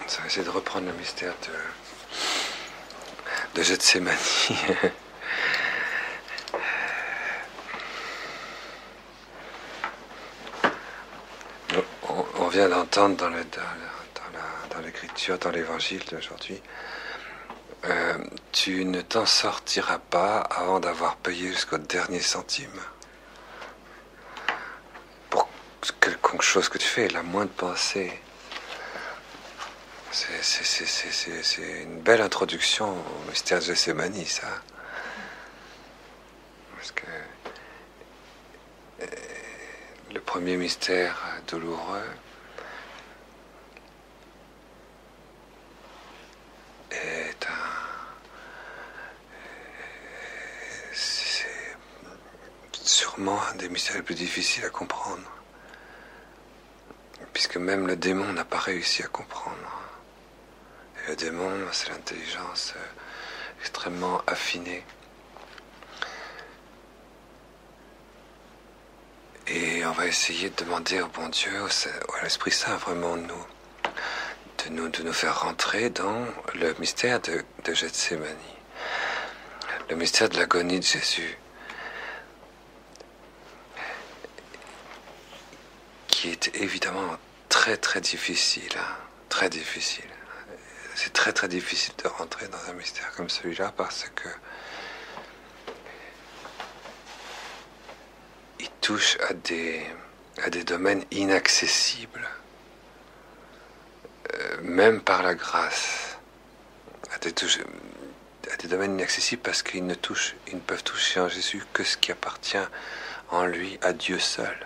Ça va essayer de reprendre le mystère de Gethsémani. On vient d'entendre dans l'écriture, dans l'évangile d'aujourd'hui, tu ne t'en sortiras pas avant d'avoir payé jusqu'au dernier centime. Pour quelconque chose que tu fais, la moindre pensée. C'est une belle introduction au mystère de Gethsémani, ça. Parce que le premier mystère douloureux c'est sûrement un des mystères les plus difficiles à comprendre, puisque même le démon n'a pas réussi à comprendre. Et le démon, c'est l'intelligence extrêmement affinée. Et on va essayer de demander au bon Dieu, à l'Esprit Saint, vraiment de nous faire rentrer dans le mystère de Gethsémani, le mystère de l'agonie de Jésus, qui est évidemment très très difficile, très difficile. C'est très très difficile de rentrer dans un mystère comme celui-là parce que il touche à des domaines inaccessibles, même par la grâce, à des domaines inaccessibles parce qu'ils ne peuvent toucher en Jésus que ce qui appartient en lui à Dieu seul.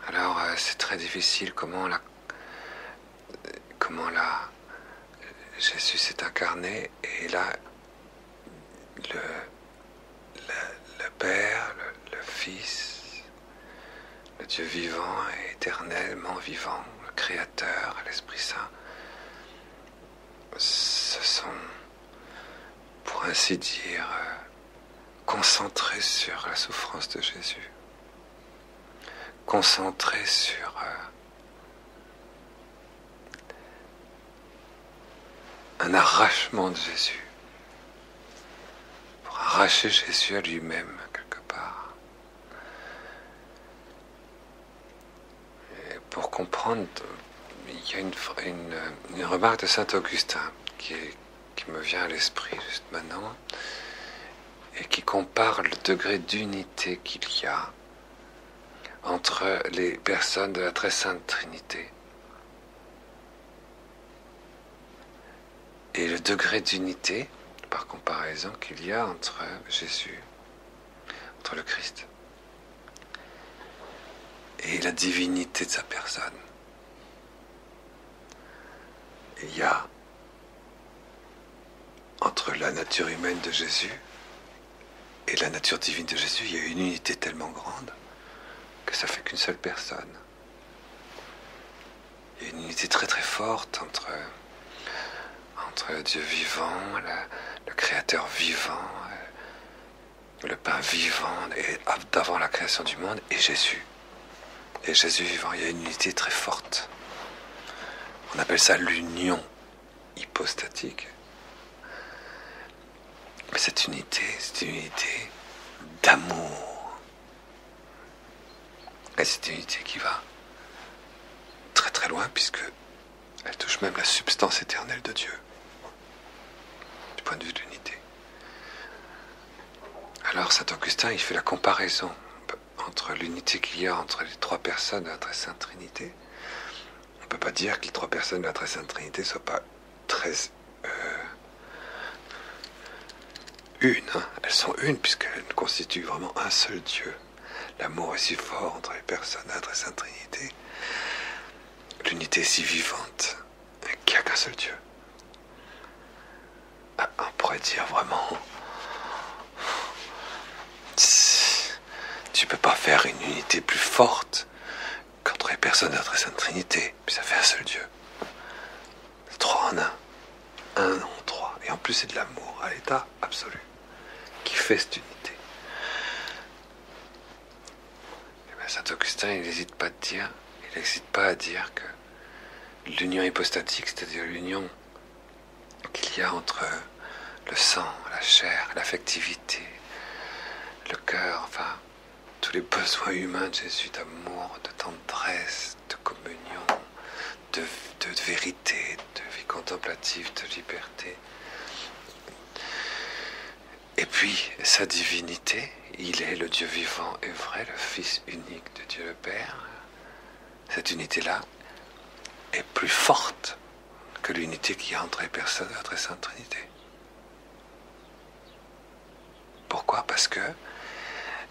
Alors c'est très difficile comment Jésus s'est incarné, et là le Père, le Fils, le Dieu vivant et éternellement vivant, le Créateur, l'Esprit Saint, se sont, pour ainsi dire, concentrés sur la souffrance de Jésus, concentrés sur un arrachement de Jésus, pour arracher Jésus à lui-même quelque part. Et pour comprendre, il y a une remarque de saint Augustin qui me vient à l'esprit juste maintenant, et qui compare le degré d'unité qu'il y a entre les personnes de la très sainte Trinité et le degré d'unité, par comparaison, qu'il y a entre Jésus, entre le Christ, et la divinité de sa personne. Il y a entre la nature humaine de Jésus et la nature divine de Jésus, il y a une unité tellement grande que ça fait qu'une seule personne. Il y a une unité très très forte entre le Dieu vivant, le Créateur vivant, le pain vivant, et d'avant la création du monde, et Jésus. Et Jésus vivant, il y a une unité très forte. On appelle ça l'union hypostatique. Mais cette unité, c'est une unité d'amour. Et c'est une unité qui va très très loin, puisque elle touche même la substance éternelle de Dieu, du point de vue de l'unité. Alors saint Augustin, il fait la comparaison entre l'unité qu'il y a entre les trois personnes de la très sainte Trinité. On ne peut pas dire que les trois personnes de la très sainte Trinité ne soient pas très une. Elles sont une, puisqu'elles constituent vraiment un seul Dieu. L'amour est si fort entre les personnes de la très sainte Trinité. L'unité est si vivante qu'il n'y a qu'un seul Dieu. On pourrait dire vraiment, tu ne peux pas faire une unité plus forte qu'entre les personnes de la très sainte Trinité, puis ça fait un seul Dieu. C'est trois en un en trois. Et en plus c'est de l'amour à l'état absolu qui fait cette unité. Et bien Saint Augustin, il n'hésite pas à dire que l'union hypostatique, c'est-à-dire l'union qu'il y a entre le sang, la chair, l'affectivité, le cœur, enfin, tous les besoins humains de Jésus, d'amour, de tendresse, de communion, de vérité, de vie contemplative, de liberté. Et puis, sa divinité, il est le Dieu vivant et vrai, le Fils unique de Dieu le Père. Cette unité-là est plus forte que l'unité qui a entre les personnes de la Très Sainte Trinité. Pourquoi ? Parce que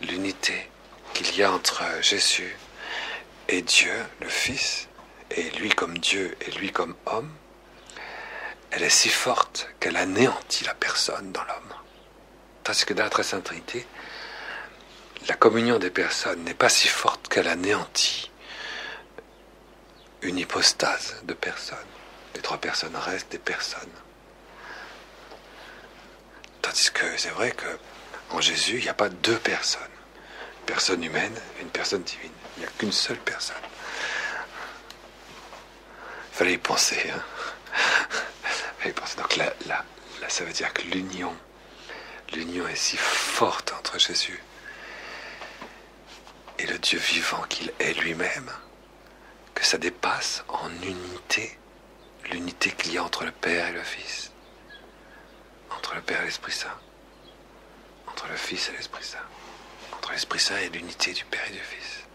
l'unité qu'il y a entre Jésus et Dieu, le Fils, et lui comme Dieu et lui comme homme, elle est si forte qu'elle anéantit la personne dans l'homme. Tandis que dans la Très Sainte Trinité, la communion des personnes n'est pas si forte qu'elle anéantit une hypostase de personnes. Les trois personnes restent des personnes. Tandis que c'est vrai qu'en Jésus, il n'y a pas deux personnes. Une personne humaine et une personne divine. Il n'y a qu'une seule personne. Il fallait y penser. Hein. Il fallait y penser. Donc là, ça veut dire que l'union est si forte entre Jésus et le Dieu vivant qu'il est lui-même, que ça dépasse en unité l'unité qu'il y a entre le Père et le Fils, entre le Père et l'Esprit Saint, entre le Fils et l'Esprit Saint, entre l'Esprit Saint et l'unité du Père et du Fils.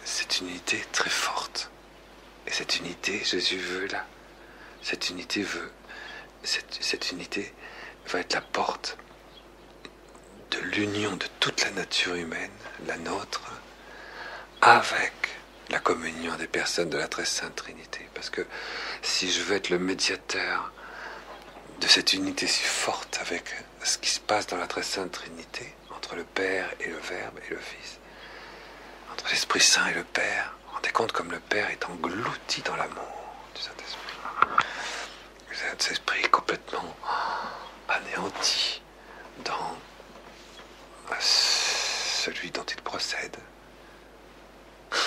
C'est une unité très forte. Et cette unité, Jésus veut là. Cette unité va être la porte de l'union de toute la nature humaine, la nôtre, avec la communion des personnes de la Très Sainte Trinité. Parce que si je veux être le médiateur de cette unité si forte avec ce qui se passe dans la Très Sainte Trinité, entre le Père et le Verbe et le Fils, entre l'Esprit Saint et le Père, rendez compte comme le Père est englouti dans l'amour du Saint-Esprit. Le Saint-Esprit est complètement anéanti dans celui dont il procède. Il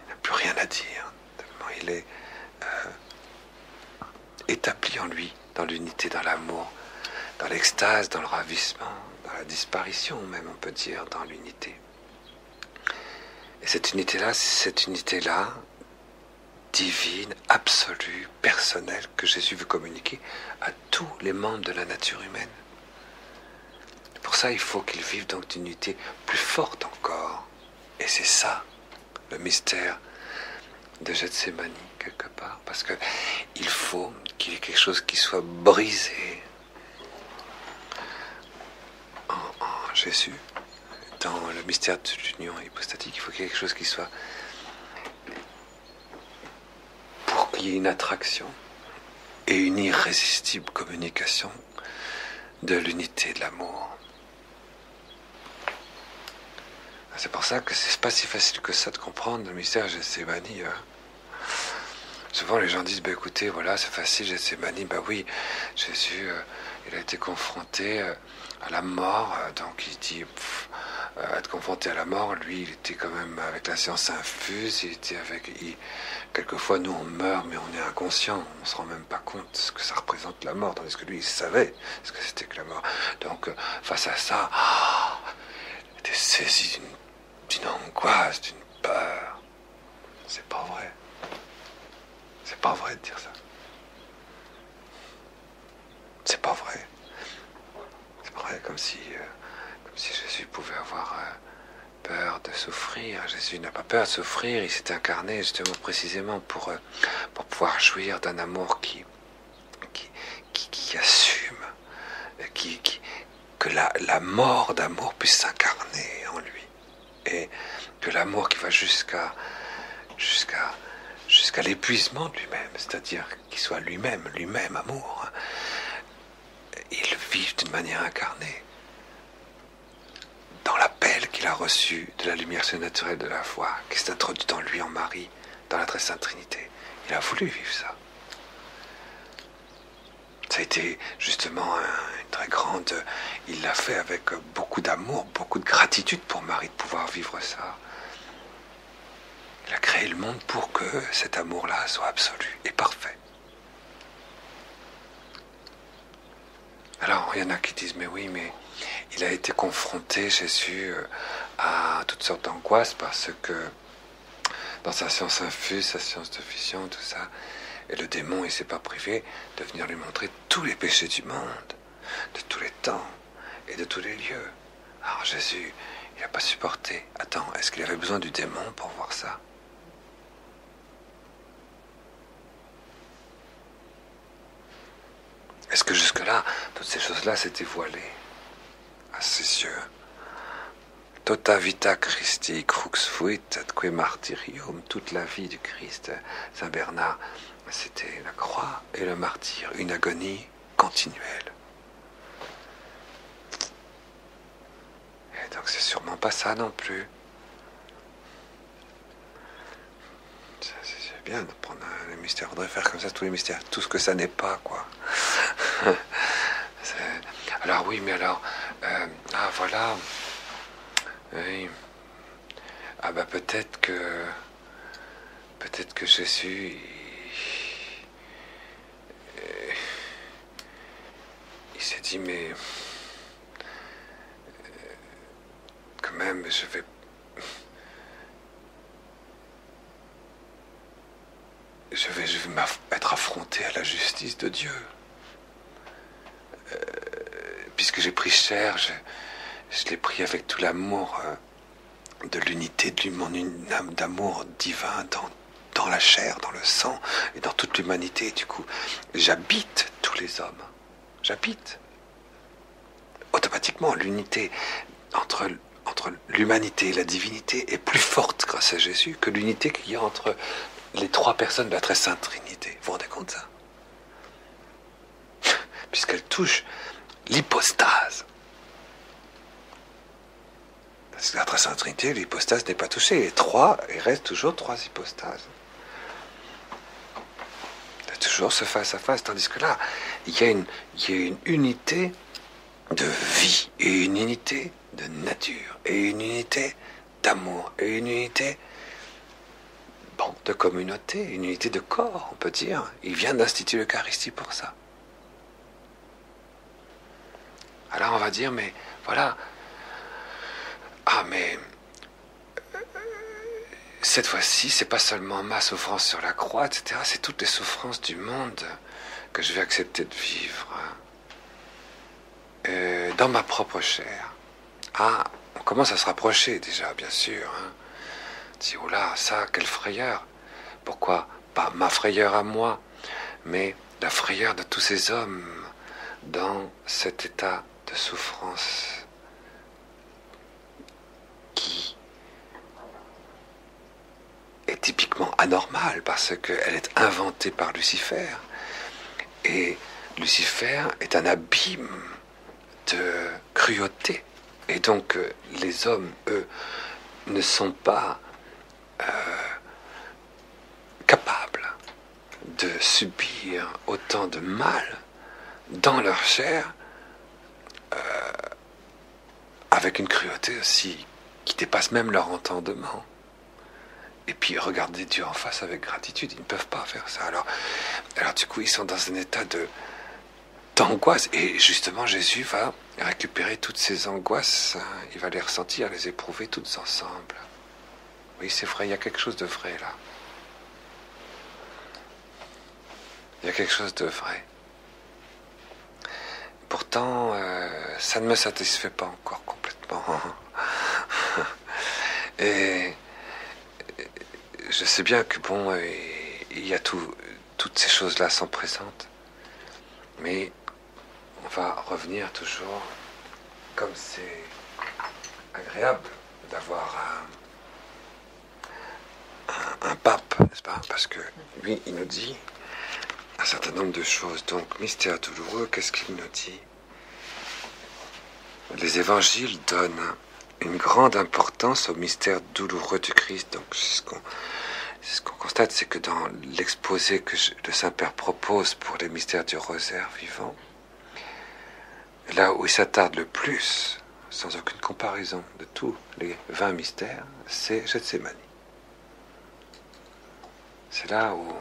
n'a plus rien à dire, tellement il est établi en lui, dans l'unité, dans l'amour, dans l'extase, dans le ravissement, dans la disparition même, on peut dire, dans l'unité. Et cette unité-là, divine, absolue, personnelle, que Jésus veut communiquer à tous les membres de la nature humaine. Pour ça, il faut qu'ils vivent donc d'une unité plus forte encore. Et c'est ça, le mystère de Gethsémani, quelque part. Parce qu'il faut qu'il y ait quelque chose qui soit brisé en Jésus. Dans le mystère de l'union hypostatique, il faut qu'il y ait quelque chose qui soit... pour qu'il y ait une attraction et une irrésistible communication de l'unité de l'amour. C'est pour ça que c'est pas si facile que ça de comprendre le mystère de Gethsémani. Souvent les gens disent, écoutez, voilà, c'est facile, Gethsémani, oui, Jésus, il a été confronté à la mort, donc il dit, être confronté à la mort, lui, il était quand même avec la science infuse, quelquefois, nous, on meurt, mais on est inconscient, on se rend même pas compte de ce que ça représente la mort, tandis que lui, il savait ce que c'était que la mort. Donc, face à ça, il était saisi d'une angoisse, d'une peur. C'est pas vrai. C'est pas vrai de dire ça. C'est pas vrai. C'est pas vrai, comme si Jésus pouvait avoir peur de souffrir. Jésus n'a pas peur de souffrir. Il s'est incarné justement précisément pour pouvoir jouir d'un amour qui assume, que la mort d'amour puisse s'incarner en lui. Et que l'amour qui va jusqu'à l'épuisement de lui-même, c'est-à-dire qu'il soit lui-même amour, il vive d'une manière incarnée dans l'appel qu'il a reçu de la lumière surnaturelle de la foi, qui s'est introduite en lui, en Marie, dans la Très Sainte Trinité. Il a voulu vivre ça. Ça a été justement une très grande... Il l'a fait avec beaucoup d'amour, beaucoup de gratitude pour Marie de pouvoir vivre ça. Il a créé le monde pour que cet amour-là soit absolu et parfait. Alors, il y en a qui disent, mais oui, mais il a été confronté, Jésus, à toutes sortes d'angoisses parce que dans sa science infuse, sa science de vision, tout ça, et le démon, il ne s'est pas privé de venir lui montrer tous les péchés du monde, de tous les temps et de tous les lieux. Alors Jésus, il n'a pas supporté. Attends, est-ce qu'il avait besoin du démon pour voir ça? Est-ce que jusque-là, toutes ces choses-là s'étaient voilées à ses yeux? Tota vita Christi crux fuit atque martyrium, toute la vie du Christ, Saint Bernard, c'était la croix et le martyre, une agonie continuelle. Et donc c'est sûrement pas ça non plus. C'est bien de prendre les mystères, on devrait faire comme ça tous les mystères, tout ce que ça n'est pas, quoi. Alors oui, mais alors, ah voilà, oui. Ah bah peut-être que Jésus, il s'est dit, mais quand même, je vais être affronté à la justice de Dieu. Puisque j'ai pris cher, je l'ai pris avec tout l'amour de l'unité de mon âme d'amour divin dans la chair, dans le sang et dans toute l'humanité. Du coup, j'habite tous les hommes. J'habite. Automatiquement, l'unité entre l'humanité et la divinité est plus forte grâce à Jésus que l'unité qu'il y a entre les trois personnes de la très sainte Trinité. Vous vous rendez compte de ça? Puisqu'elle touche l'hypostase. Parce que la très sainte Trinité, l'hypostase n'est pas touchée. Les trois, il reste toujours trois hypostases. Il y a toujours ce face à face, tandis que là, il y a une unité de vie, et une unité de nature, et une unité d'amour, et une unité de communauté, une unité de corps, on peut dire. Il vient d'instituer l'Eucharistie pour ça. Alors on va dire, mais voilà, ah mais cette fois-ci, c'est pas seulement ma souffrance sur la croix, etc., c'est toutes les souffrances du monde que je vais accepter de vivre dans ma propre chair. Ah, on commence à se rapprocher déjà, bien sûr. Hein. On dit, oh là, ça, quelle frayeur. Pourquoi? Pas ma frayeur à moi, mais la frayeur de tous ces hommes dans cet état de souffrance qui est typiquement anormale parce qu'elle est inventée par Lucifer. Et Lucifer est un abîme de cruauté. Et donc les hommes, eux, ne sont pas capables de subir autant de mal dans leur chair avec une cruauté aussi qui dépasse même leur entendement. Et puis regarder Dieu en face avec gratitude, ils ne peuvent pas faire ça. Alors du coup, ils sont dans un état d'angoisse. Et justement, Jésus va récupérer toutes ces angoisses. Il va les ressentir, les éprouver toutes ensemble. Oui, c'est vrai, il y a quelque chose de vrai là. Il y a quelque chose de vrai. Pourtant, ça ne me satisfait pas encore complètement. Et je sais bien que bon, il y a toutes ces choses-là sont présentes, mais on va revenir toujours, comme c'est agréable d'avoir un pape, n'est-ce pas? Parce que lui, il nous dit un certain nombre de choses. Donc, mystère douloureux, qu'est-ce qu'il nous dit? Les évangiles donnent une grande importance au mystère douloureux du Christ. Donc, ce qu'on constate, c'est que dans l'exposé que le Saint-Père propose pour les mystères du rosaire vivant, là où il s'attarde le plus, sans aucune comparaison de tous les 20 mystères, c'est Gethsémani. C'est là où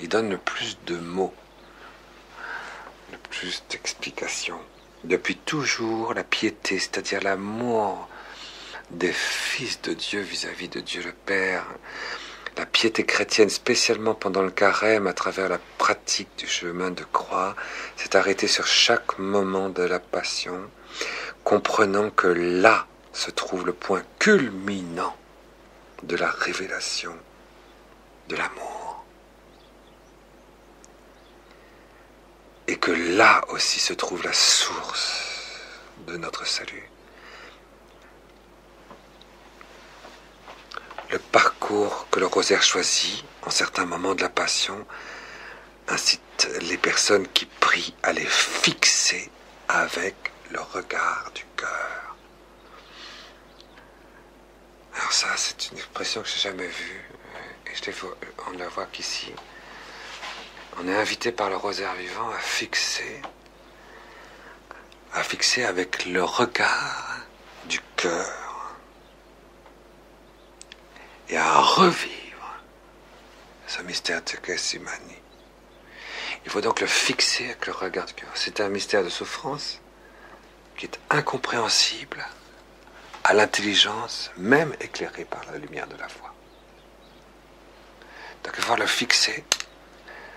il donne le plus de mots, le plus d'explications. Depuis toujours, la piété, c'est-à-dire l'amour des fils de Dieu vis-à-vis de Dieu le Père, la piété chrétienne, spécialement pendant le carême, à travers la pratique du chemin de croix, s'est arrêtée sur chaque moment de la passion, comprenant que là se trouve le point culminant de la révélation de l'amour. Et que là aussi se trouve la source de notre salut. Le parcours que le rosaire choisit en certains moments de la passion incite les personnes qui prient à les fixer avec le regard du cœur. Alors ça, c'est une expression que je n'ai jamais vue, et on ne la voit qu'ici. On est invité par le rosaire vivant à fixer avec le regard du cœur et à revivre ce mystère de Gethsémani. Il faut donc le fixer avec le regard du cœur. C'est un mystère de souffrance qui est incompréhensible à l'intelligence, même éclairée par la lumière de la foi. Donc il faut le fixer,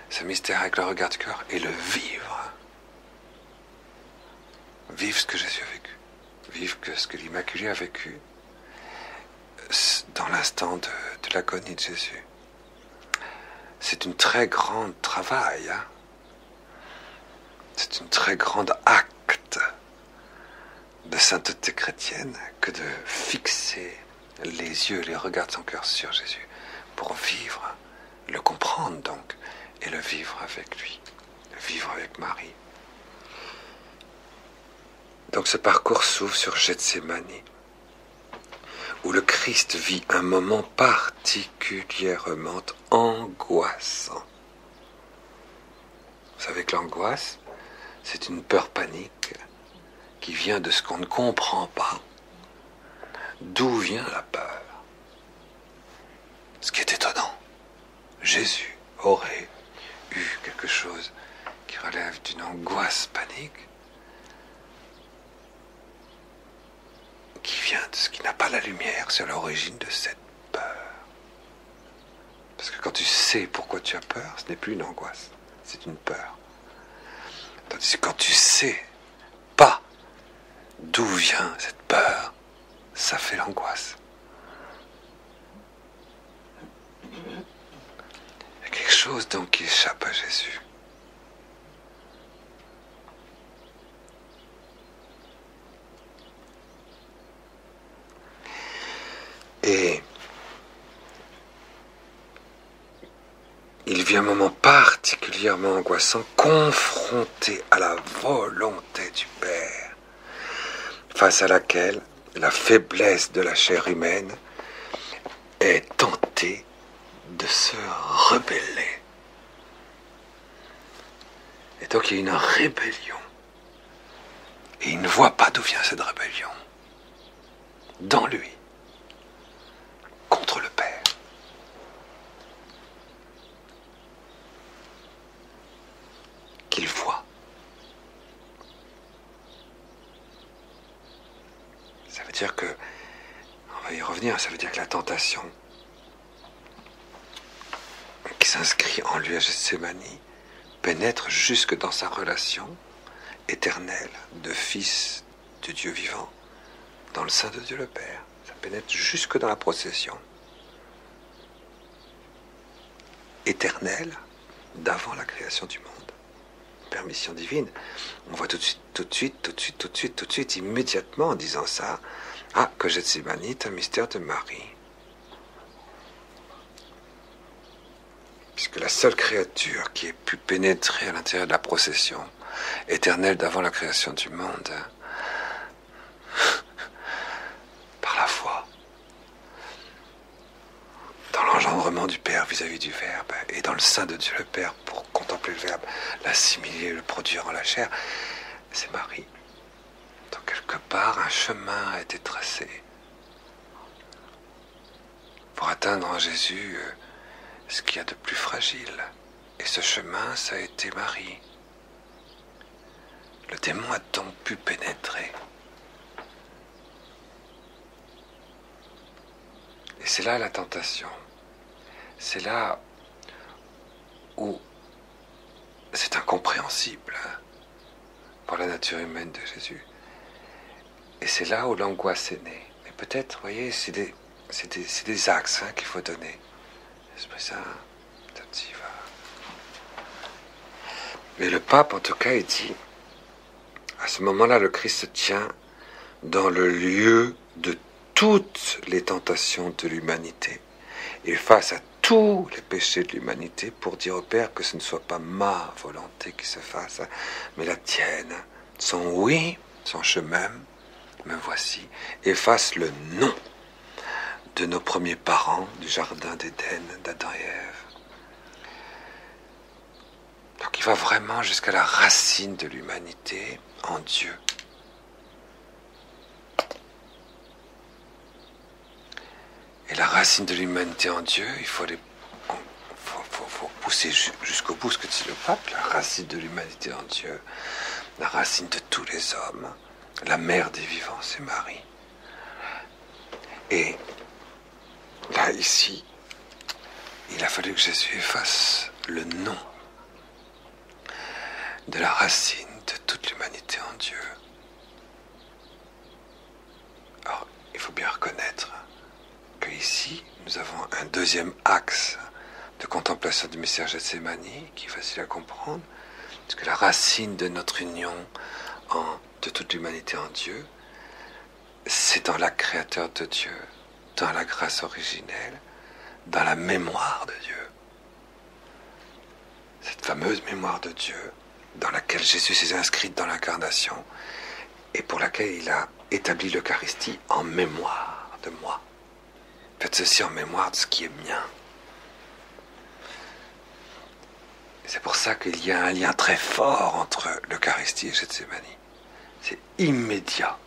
ce mystère avec le regard du cœur, et le vivre. Vivre ce que Jésus a vécu. Vivre ce que l'Immaculée a vécu dans l'instant de l'agonie de Jésus. C'est une très grande travail. Hein? C'est une très grande acte de sainteté chrétienne que de fixer les yeux, les regards de son cœur sur Jésus pour vivre, le comprendre donc, et le vivre avec lui, le vivre avec Marie. Donc ce parcours s'ouvre sur Gethsémani, où le Christ vit un moment particulièrement angoissant. Vous savez que l'angoisse, c'est une peur panique qui vient de ce qu'on ne comprend pas. D'où vient la peur? Ce qui est étonnant, Jésus aurait eu quelque chose qui relève d'une angoisse panique qui vient de ce qui n'a pas la lumière sur l'origine de cette peur. Parce que quand tu sais pourquoi tu as peur, ce n'est plus une angoisse, c'est une peur. Tandis que quand tu sais pas d'où vient cette peur, ça fait l'angoisse. Il y a quelque chose donc qui échappe à Jésus. Et il vit un moment particulièrement angoissant, confronté à la volonté du Père, face à laquelle la faiblesse de la chair humaine est tentée de se rebeller. Et donc il y a une rébellion. Et il ne voit pas d'où vient cette rébellion. Dans lui. Contre le Père. Qu'il voit. Ça veut dire que, on va y revenir, ça veut dire que la tentation qui s'inscrit en lui à Gethsémani pénètre jusque dans sa relation éternelle de fils de Dieu vivant dans le sein de Dieu le Père. Ça pénètre jusque dans la procession éternelle d'avant la création du monde. Permission divine. On voit tout de suite, immédiatement en disant ça, que Gethsémani est un mystère de Marie. Puisque la seule créature qui ait pu pénétrer à l'intérieur de la procession éternelle d'avant la création du monde, par la foi, l'effondrement du Père vis-à-vis du Verbe, et dans le sein de Dieu le Père pour contempler le Verbe, l'assimiler, le produire en la chair, c'est Marie. Donc quelque part, un chemin a été tracé pour atteindre en Jésus ce qu'il y a de plus fragile. Et ce chemin, ça a été Marie. Le démon a donc pu pénétrer. Et c'est là la tentation. C'est là où c'est incompréhensible pour la nature humaine de Jésus. Et c'est là où l'angoisse est née. Mais peut-être, vous voyez, c'est des axes qu'il faut donner. L'Esprit Saint, petit à petit, va. Mais le pape, en tout cas, il dit, à ce moment-là, le Christ se tient dans le lieu de toutes les tentations de l'humanité et face à tous les péchés de l'humanité pour dire au Père que ce ne soit pas ma volonté qui se fasse, mais la tienne. Son oui, son je m'aime, me voici, efface le non de nos premiers parents du jardin d'Éden, d'Adam et Ève. Donc il va vraiment jusqu'à la racine de l'humanité en Dieu. Et la racine de l'humanité en Dieu, il faut pousser jusqu'au bout ce que dit le pape, la racine de l'humanité en Dieu, la racine de tous les hommes, la mère des vivants, c'est Marie. Et là, ici, il a fallu que Jésus efface le nom de la racine de toute l'humanité en Dieu. Alors, il faut bien reconnaître que ici, nous avons un deuxième axe de contemplation du mystère Gethsémani qui est facile à comprendre, parce que la racine de notre union de toute l'humanité en Dieu, c'est dans l'acte créateur de Dieu, dans la grâce originelle, dans la mémoire de Dieu. Cette fameuse mémoire de Dieu dans laquelle Jésus s'est inscrit dans l'incarnation et pour laquelle il a établi l'Eucharistie en mémoire de moi. Faites ceci en mémoire de ce qui est mien. C'est pour ça qu'il y a un lien très fort entre l'Eucharistie et Gethsémani. C'est immédiat.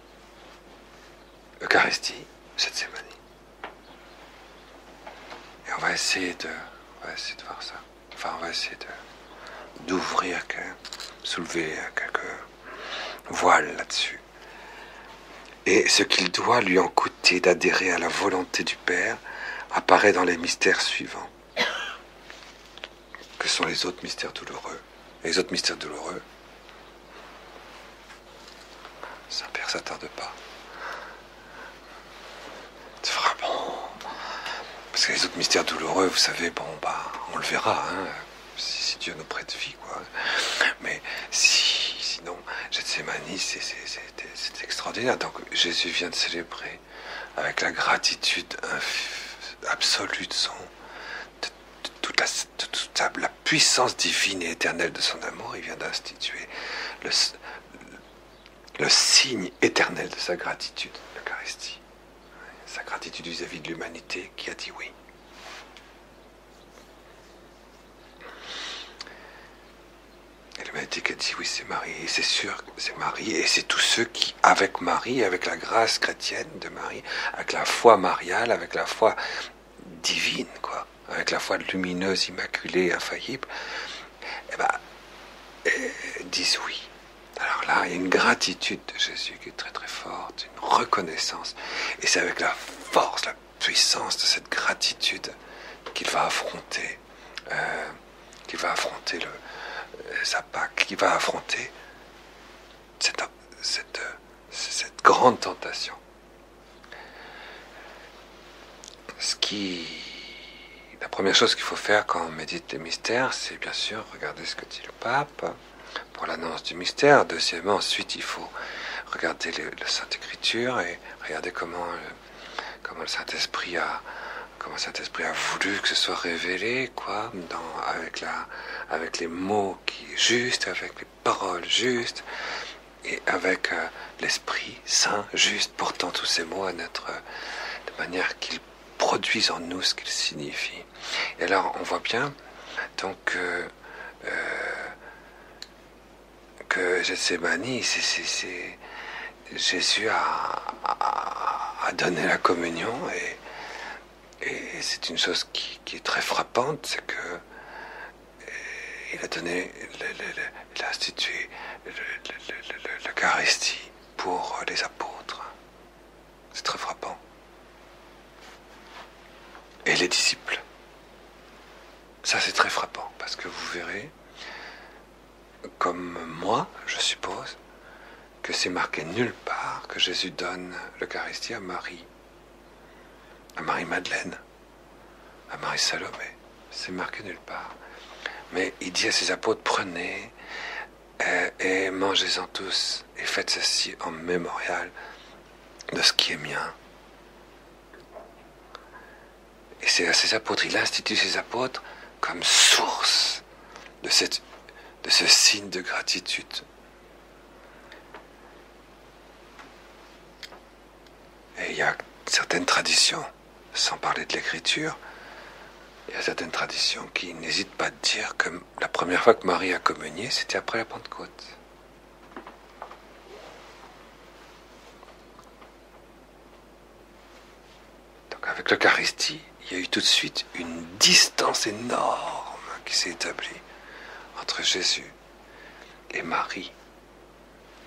Eucharistie, Gethsémani. Et on va essayer de voir ça. Enfin, on va essayer d'ouvrir, soulever quelques voiles là-dessus. Et ce qu'il doit lui en coûter d'adhérer à la volonté du Père apparaît dans les mystères suivants, que sont les autres mystères douloureux. Les autres mystères douloureux, Saint-Père ne s'attarde pas. C'est vraiment... Parce que les autres mystères douloureux, vous savez, on le verra, si Dieu nous prête vie, quoi. Mais sinon, Gethsémani, c'est extraordinaire. Donc Jésus vient de célébrer avec la gratitude absolue de toute la puissance divine et éternelle de son amour. Il vient d'instituer le signe éternel de sa gratitude, l'Eucharistie. Sa gratitude vis-à-vis de l'humanité qui a dit oui. Et l'humanité qui a dit oui, c'est Marie. Et c'est sûr que c'est Marie. Et c'est tous ceux qui, avec Marie, avec la grâce chrétienne de Marie, avec la foi mariale, avec la foi divine, quoi, avec la foi lumineuse, immaculée, infaillible, disent oui. Alors là, il y a une gratitude de Jésus qui est très très forte, une reconnaissance. Et c'est avec la force, la puissance de cette gratitude qu'il va affronter, sa Pâque, qu'il va affronter cette grande tentation. La première chose qu'il faut faire quand on médite les mystères, c'est bien sûr regarder ce que dit le pape pour l'annonce du mystère. Deuxièmement, ensuite, il faut regarder la Sainte Écriture et regarder comment le Saint-Esprit a voulu que ce soit révélé, quoi, avec les mots justes, avec les paroles justes, et avec l'Esprit Saint juste portant tous ces mots de manière qu'il produisent en nous ce qu'ils signifient. Et alors, on voit bien donc que Gethsémani, Jésus a donné la communion, et c'est une chose qui est très frappante, c'est que il a donné, il a institué l'Eucharistie pour les apôtres. C'est très frappant. Et les disciples. Ça, c'est très frappant, parce que vous verrez, comme moi, je suppose, que c'est marqué nulle part que Jésus donne l'Eucharistie à Marie-Madeleine, à Marie-Salomé. C'est marqué nulle part. Mais il dit à ses apôtres, prenez et mangez-en tous, et faites ceci en mémorial de ce qui est mien. Et c'est à ses apôtres, il institue ses apôtres comme source de ce signe de gratitude. Et il y a certaines traditions, sans parler de l'écriture, il y a certaines traditions qui n'hésitent pas à dire que la première fois que Marie a communié, c'était après la Pentecôte. Donc avec l'Eucharistie, il y a eu tout de suite une distance énorme qui s'est établie entre Jésus et Marie.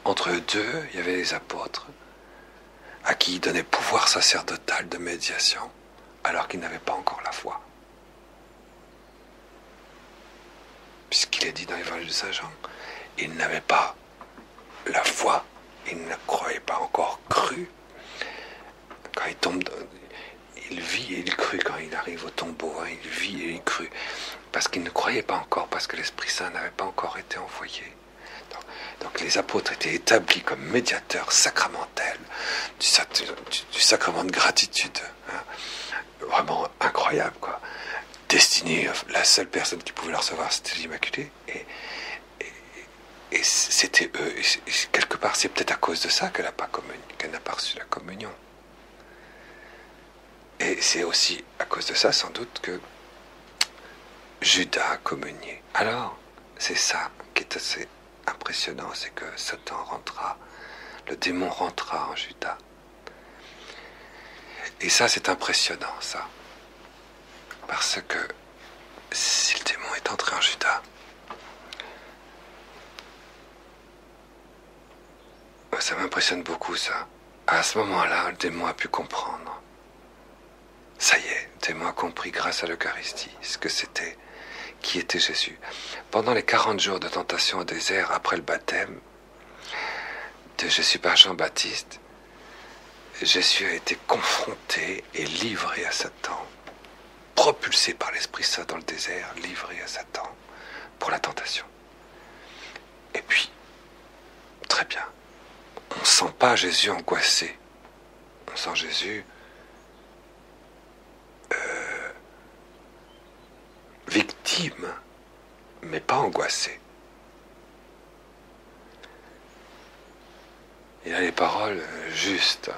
Entre eux deux, il y avait les apôtres, à qui il donnait pouvoir sacerdotal de médiation, alors qu'ils n'avaient pas encore la foi. Puisqu'il est dit dans l'Évangile de Saint Jean, ils n'avaient pas la foi, ils ne croyaient pas encore cru. Quand il tombe, il vit et il crut. Quand il arrive au tombeau, il vit et il crut. Parce qu'il ne croyait pas encore, parce que l'Esprit Saint n'avait pas encore été envoyé. Donc les apôtres étaient établis comme médiateurs sacramentels du sacrement de gratitude. Vraiment incroyable, quoi. Destiné, la seule personne qui pouvait le recevoir, c'était l'Immaculée. Et c'était eux. Et quelque part, c'est peut-être à cause de ça qu'elle n'a pas reçu la communion. Et c'est aussi à cause de ça, sans doute, que Judas a communié. Alors, c'est ça qui est assez impressionnant, c'est que Satan rentra, le démon rentra en Judas. Et ça, c'est impressionnant, ça. Parce que si le démon est entré en Judas, ça m'impressionne beaucoup, ça. À ce moment-là, le démon a pu comprendre. Ça y est, le démon a compris grâce à l'Eucharistie ce que c'était, qui était Jésus. Pendant les 40 jours de tentation au désert, après le baptême de Jésus par Jean-Baptiste, Jésus a été confronté et livré à Satan, propulsé par l'Esprit Saint dans le désert, livré à Satan pour la tentation. Et puis, très bien, on ne sent pas Jésus angoissé, on sent Jésus victime, mais pas angoissé. Il a les paroles justes.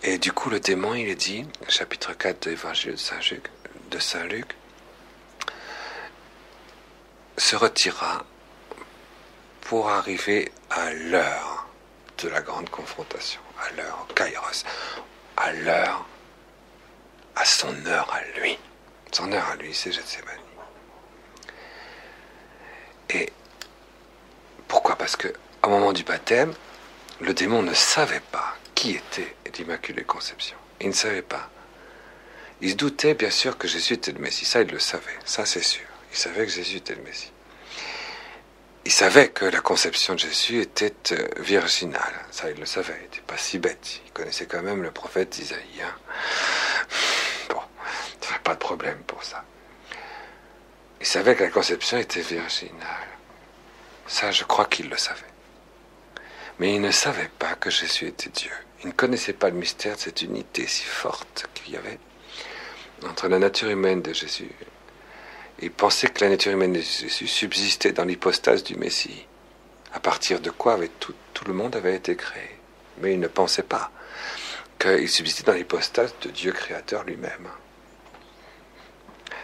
Et du coup, le démon, il est dit, chapitre 4 de l'Évangile de Saint Luc, se retira pour arriver à l'heure de la grande confrontation, à l'heure Kairos, à l'heure, à son heure à lui. Son heure à lui, c'est Gethsémani. Et pourquoi ? Parce que au moment du baptême, le démon ne savait pas qui était l'Immaculée Conception. Il ne savait pas. Il se doutait bien sûr que Jésus était le Messie. Ça, il le savait. Ça, c'est sûr. Il savait que Jésus était le Messie. Il savait que la conception de Jésus était virginale. Ça, il le savait. Il n'était pas si bête. Il connaissait quand même le prophète Isaïe. Bon, il n'y avait pas de problème pour ça. Il savait que la conception était virginale. Ça, je crois qu'il le savait. Mais il ne savait pas que Jésus était Dieu. Il ne connaissait pas le mystère de cette unité si forte qu'il y avait entre la nature humaine de Jésus. Il pensait que la nature humaine de Jésus subsistait dans l'hypostase du Messie, à partir de quoi tout le monde avait été créé. Mais il ne pensait pas qu'il subsistait dans l'hypostase de Dieu créateur lui-même.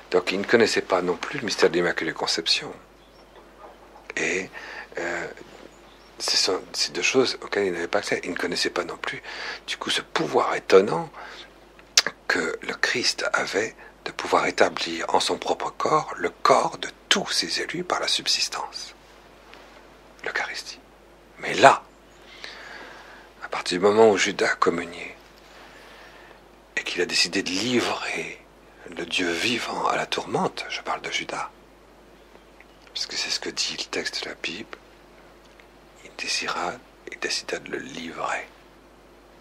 Donc il ne connaissait pas non plus le mystère de l'Immaculée Conception. Et c'est deux choses auxquelles il n'avait pas accès. Il ne connaissait pas non plus, du coup, ce pouvoir étonnant que le Christ avait de pouvoir établir en son propre corps le corps de tous ses élus par la subsistance. L'Eucharistie. Mais là, à partir du moment où Judas a communié et qu'il a décidé de livrer le Dieu vivant à la tourmente, je parle de Judas, parce que c'est ce que dit le texte de la Bible, il décida de le livrer.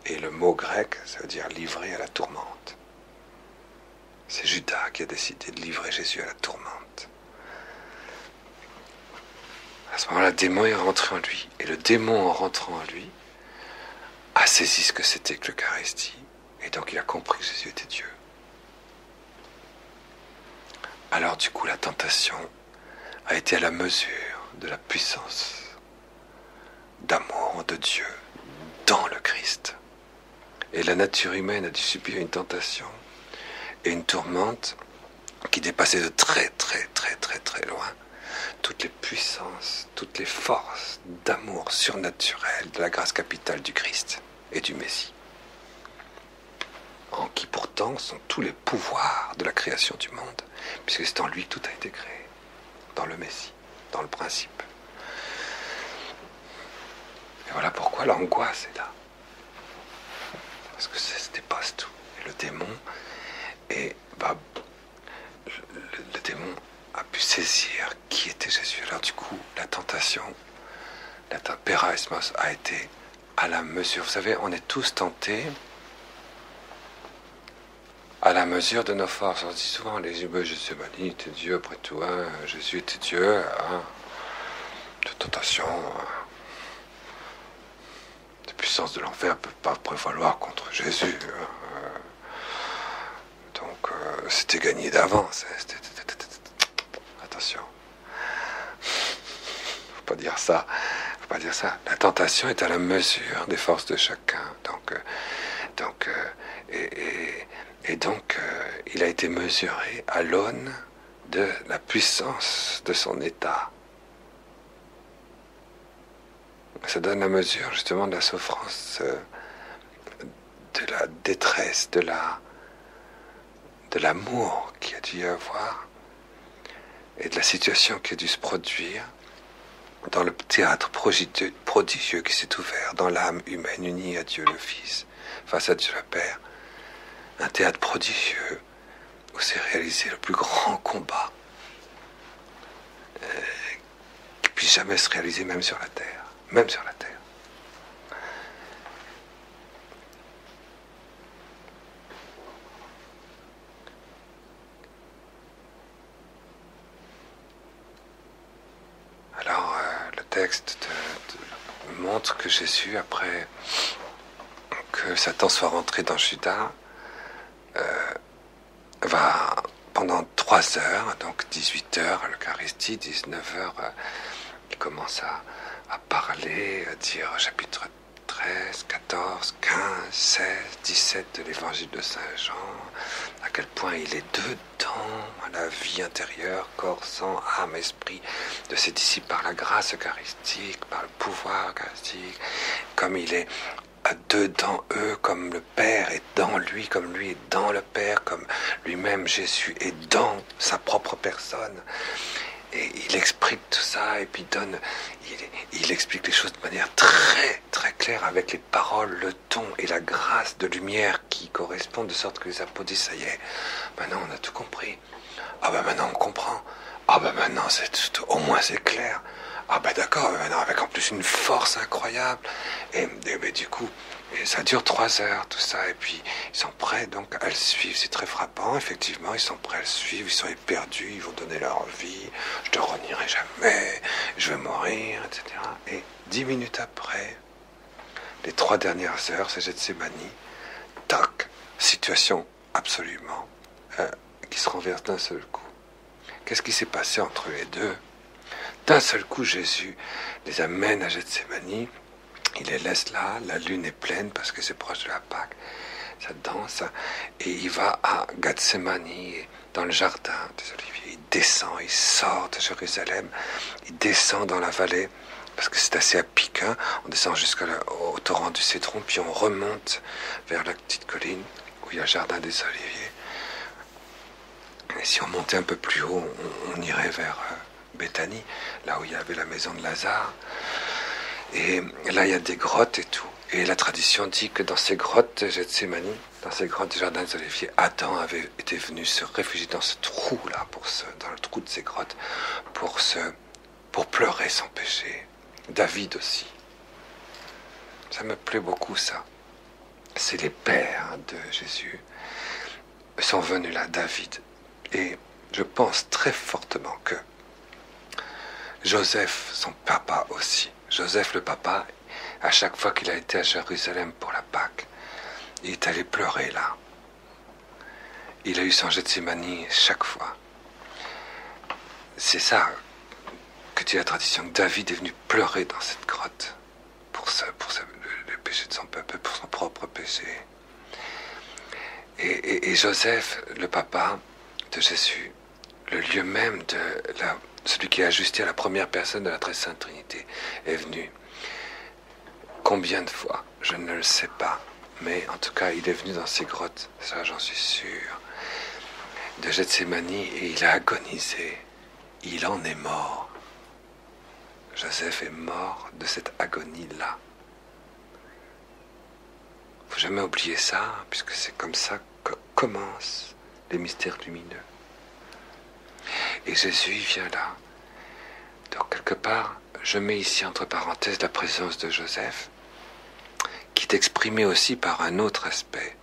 Et le mot grec, ça veut dire livrer à la tourmente. C'est Judas qui a décidé de livrer Jésus à la tourmente. À ce moment-là, le démon est rentré en lui. Et le démon, en rentrant en lui, a saisi ce que c'était que l'Eucharistie. Et donc il a compris que Jésus était Dieu. Alors du coup, la tentation a été à la mesure de la puissance d'amour de Dieu dans le Christ. Et la nature humaine a dû subir une tentation et une tourmente qui dépassait de très très très très très loin toutes les puissances, toutes les forces d'amour surnaturel de la grâce capitale du Christ et du Messie, en qui pourtant sont tous les pouvoirs de la création du monde, puisque c'est en lui que tout a été créé, dans le Messie, dans le principe. Et voilà pourquoi l'angoisse est là. Parce que ça se dépasse tout. Et le démon le démon a pu saisir qui était Jésus. Alors du coup, la tentation, la péraismos a été à la mesure. Vous savez, on est tous tentés à la mesure de nos forces. On se dit souvent, les humains, Jésus était Dieu, après tout, hein, Jésus était Dieu, hein, de tentation, de puissance de l'enfer ne peut pas prévaloir contre Jésus. Donc, c'était gagné d'avance. Attention. Faut pas dire ça. Faut pas dire ça. La tentation est à la mesure des forces de chacun. Donc, il a été mesuré à l'aune de la puissance de son état. Ça donne la mesure justement de la souffrance, de la détresse, de l'amour qu'il y a dû y avoir et de la situation qui a dû se produire dans le théâtre prodigieux qui s'est ouvert dans l'âme humaine unie à Dieu le Fils, face à Dieu le Père. Un théâtre prodigieux où s'est réalisé le plus grand combat qui puisse jamais se réaliser même sur la terre. Même sur la terre. Alors, le texte montre que Jésus, après que Satan soit rentré dans Judas, va pendant 3 heures, donc 18 heures à l'Eucharistie, 19 heures, il commence à parler, à dire chapitre 13, 14, 15, 16, 17 de l'évangile de Saint Jean, à quel point il est dedans à la vie intérieure, corps, sang, âme, esprit de ses disciples par la grâce eucharistique, par le pouvoir eucharistique, comme il est dedans eux, comme le Père est dans lui, comme lui est dans le Père, comme lui-même Jésus est dans sa propre personne. Et il explique tout ça, et puis il explique les choses de manière très, très claire, avec les paroles, le ton et la grâce de lumière qui correspondent, de sorte que les apôtres disent, ça y est, maintenant on a tout compris. Ah ben maintenant on comprend. Ah ben maintenant au moins c'est clair. Ah ben d'accord, maintenant avec en plus une force incroyable. Et du coup, ça dure 3 heures, tout ça, et puis ils sont prêts donc à le suivre. C'est très frappant, effectivement, ils sont prêts à le suivre, ils sont éperdus, ils vont donner leur vie, je te renierai jamais, je vais mourir, etc. Et 10 minutes après, les 3 dernières heures, c'est Gethsémani, tac, situation absolument qui se renverse d'un seul coup. Qu'est-ce qui s'est passé entre les deux? D'un seul coup, Jésus les amène à Gethsémani, il les laisse là, la lune est pleine parce que c'est proche de la Pâque. ça danse, et il va à Gethsemane, dans le jardin des Oliviers. Il descend, il sort de Jérusalem, il descend dans la vallée, parce que c'est assez à pic, hein. On descend jusqu'au torrent du Cédron, puis on remonte vers la petite colline où il y a le jardin des Oliviers. Et si on montait un peu plus haut, on irait vers Béthanie, là où il y avait la maison de Lazare. Et là, il y a des grottes et tout. Et la tradition dit que dans ces grottes de Gethsemane, dans ces grottes du jardin des Oliviers, Adam avait été venu se réfugier dans ce trou-là, dans le trou de ces grottes, pour pleurer son péché. David aussi. Ça me plaît beaucoup, ça. C'est les pères de Jésus sont venus là, David. Et je pense très fortement que Joseph, son papa aussi, Joseph le papa, à chaque fois qu'il a été à Jérusalem pour la Pâque, il est allé pleurer là. Il a eu son Gethsemane chaque fois. C'est ça que dit la tradition, que David est venu pleurer dans cette grotte pour le péché de son peuple, pour son propre péché. Et Joseph, le papa de Jésus, le lieu même de celui qui est ajusté à la première personne de la très sainte Trinité, est venu. Combien de fois? Je ne le sais pas. Mais en tout cas, il est venu dans ces grottes, ça j'en suis sûr, de Gethsemane, et il a agonisé. Il en est mort. Joseph est mort de cette agonie-là. Il ne faut jamais oublier ça, puisque c'est comme ça que commencent les mystères lumineux. Et Jésus vient là. Donc quelque part, je mets ici entre parenthèses la présence de Joseph, qui est exprimée aussi par un autre aspect.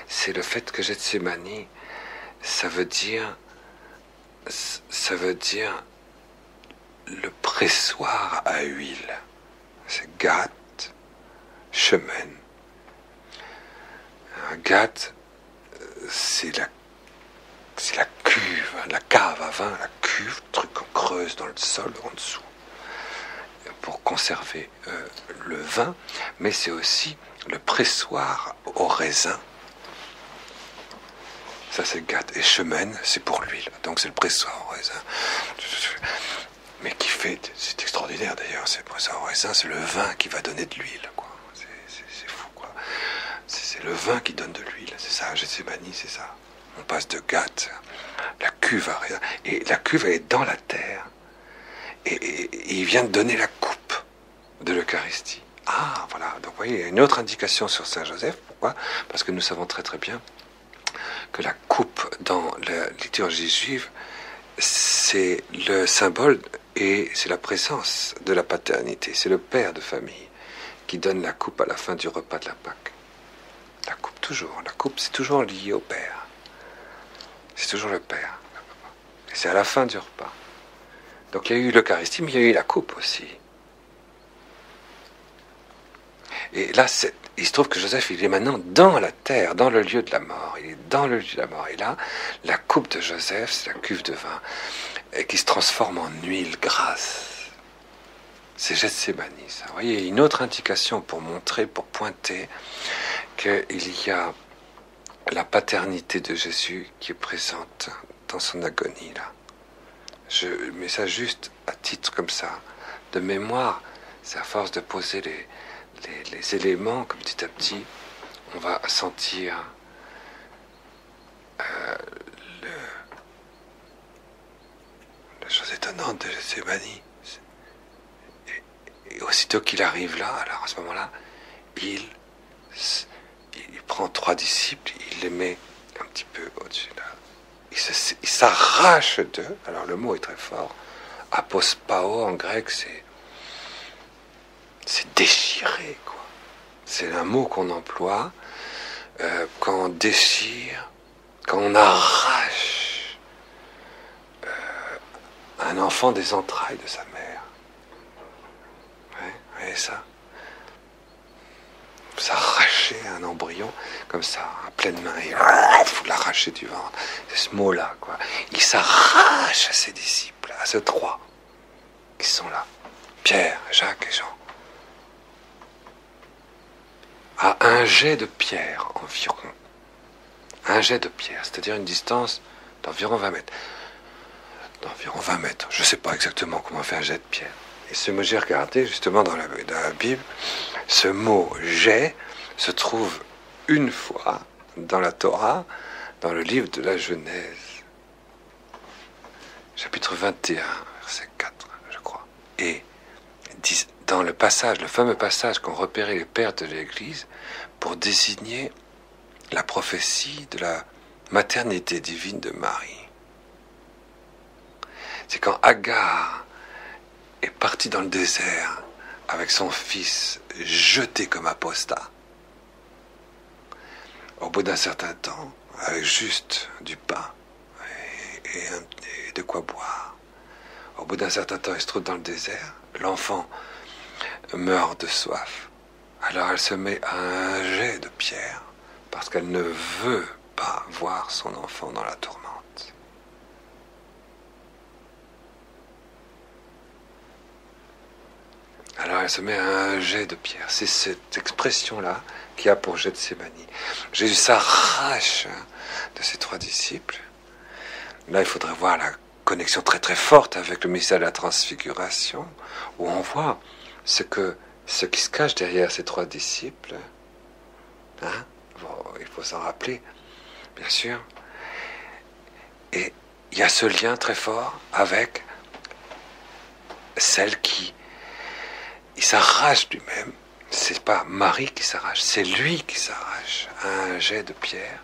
C'est le fait que Gethsemane, ça veut dire le pressoir à huile. C'est Gath, Shemen. Gath, c'est la cuve, la cave à vin, la cuve, truc qu'on creuse dans le sol en dessous pour conserver le vin, mais c'est aussi le pressoir au raisin. Ça c'est Gath. Et Shemen, c'est pour l'huile. Donc c'est le pressoir au raisin. Mais qui fait, c'est extraordinaire d'ailleurs, c'est le pressoir au raisin, c'est le vin qui va donner de l'huile, quoi. C'est fou, quoi. C'est le vin qui donne de l'huile, c'est ça, Gethsemane, c'est ça. On passe de Gath, la cuve à raisin, et la cuve elle est dans la terre, et il vient de donner la coupe de l'Eucharistie. Ah, voilà, donc vous voyez, il y a une autre indication sur Saint Joseph. Pourquoi? Parce que nous savons très très bien que la coupe dans la liturgie juive, c'est le symbole et c'est la présence de la paternité. C'est le père de famille qui donne la coupe à la fin du repas de la Pâque. La coupe, toujours. La coupe, c'est toujours lié au père. C'est toujours le père. Et c'est à la fin du repas. Donc il y a eu l'Eucharistie, mais il y a eu la coupe aussi. Et là, il se trouve que Joseph, il est maintenant dans la terre, dans le lieu de la mort. Il est dans le lieu de la mort. Et là, la coupe de Joseph, c'est la cuve de vin, qui se transforme en huile grasse. C'est Gethsemane, ça. Vous voyez, une autre indication pour montrer, pour pointer qu'il y a la paternité de Jésus qui est présente dans son agonie, là. Je mets ça juste à titre comme ça, de mémoire. C'est à force de poser les éléments, comme petit à petit, on va sentir la chose étonnante de Gethsemane. Et aussitôt qu'il arrive là, alors à ce moment-là, il prend 3 disciples, il les met un petit peu au-dessus là. Il s'arrache d'eux. Alors le mot est très fort. Apospao en grec, c'est déchirer, quoi. C'est un mot qu'on emploie quand on déchire, quand on arrache un enfant des entrailles de sa mère. Ouais, vous voyez ça? S'arracher un embryon comme ça, à pleine main, et il faut l'arracher du ventre. C'est ce mot-là, quoi. Il s'arrache à ses disciples, à ces 3 qui sont là. Pierre, Jacques et Jean. à un jet de pierre environ. Un jet de pierre, c'est-à-dire une distance d'environ 20 mètres. D'environ 20 mètres. Je ne sais pas exactement comment on fait un jet de pierre. Et ce mot, j'ai regardé justement dans la Bible, ce mot jet se trouve une fois dans la Torah, dans le livre de la Genèse. Chapitre 21, verset 4, je crois. Et dans le passage, le fameux passage qu'ont repéré les pères de l'Église pour désigner la prophétie de la maternité divine de Marie. C'est quand Agar est partie dans le désert avec son fils jeté comme apostat. Au bout d'un certain temps, avec juste du pain et de quoi boire. Au bout d'un certain temps, elle se trouve dans le désert. L'enfant meurt de soif. Alors elle se met à un jet de pierre parce qu'elle ne veut pas voir son enfant dans la tourmente. Alors elle se met à un jet de pierre. C'est cette expression-là qui a pour Gethsémani. Jésus s'arrache de ses 3 disciples. Là, il faudrait voir la connexion très très forte avec le mystère de la transfiguration, où on voit ce qui se cache derrière ces 3 disciples. Hein? Bon, il faut s'en rappeler, bien sûr. Et il y a ce lien très fort avec celle qui il s'arrache lui-même. C'est pas Marie qui s'arrache, c'est lui qui s'arrache à un jet de pierre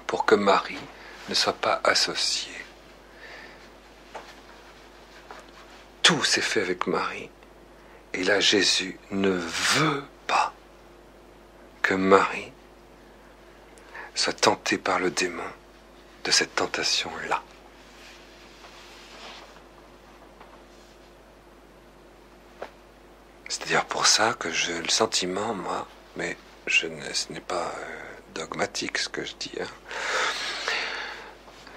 pour que Marie ne soit pas associée. Tout s'est fait avec Marie. Et là, Jésus ne veut pas que Marie soit tentée par le démon de cette tentation-là. C'est-à-dire pour ça que j'ai le sentiment, moi, mais ce n'est pas dogmatique ce que je dis, hein,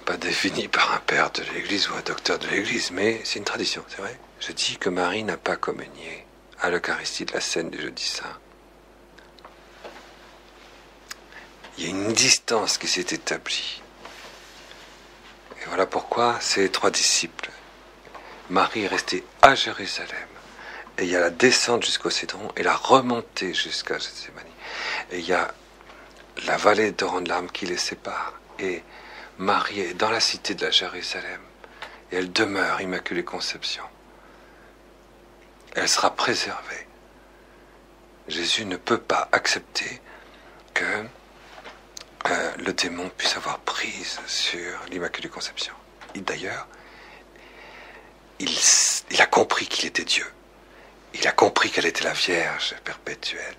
pas défini par un père de l'Église ou un docteur de l'Église, mais c'est une tradition, c'est vrai. Je dis que Marie n'a pas communié à l'Eucharistie de la scène du Jeudi Saint. Il y a une distance qui s'est établie. Et voilà pourquoi ces 3 disciples. Marie est restée à Jérusalem. Et il y a la descente jusqu'au Cédron et la remontée jusqu'à Gethsémani. Et il y a la vallée d'Oron-de-Larmes qui les sépare. Et Marie est dans la cité de la Jérusalem. Et elle demeure Immaculée Conception. Elle sera préservée. Jésus ne peut pas accepter que le démon puisse avoir prise sur l'Immaculée Conception. D'ailleurs, il a compris qu'il était Dieu. Il a compris qu'elle était la Vierge perpétuelle.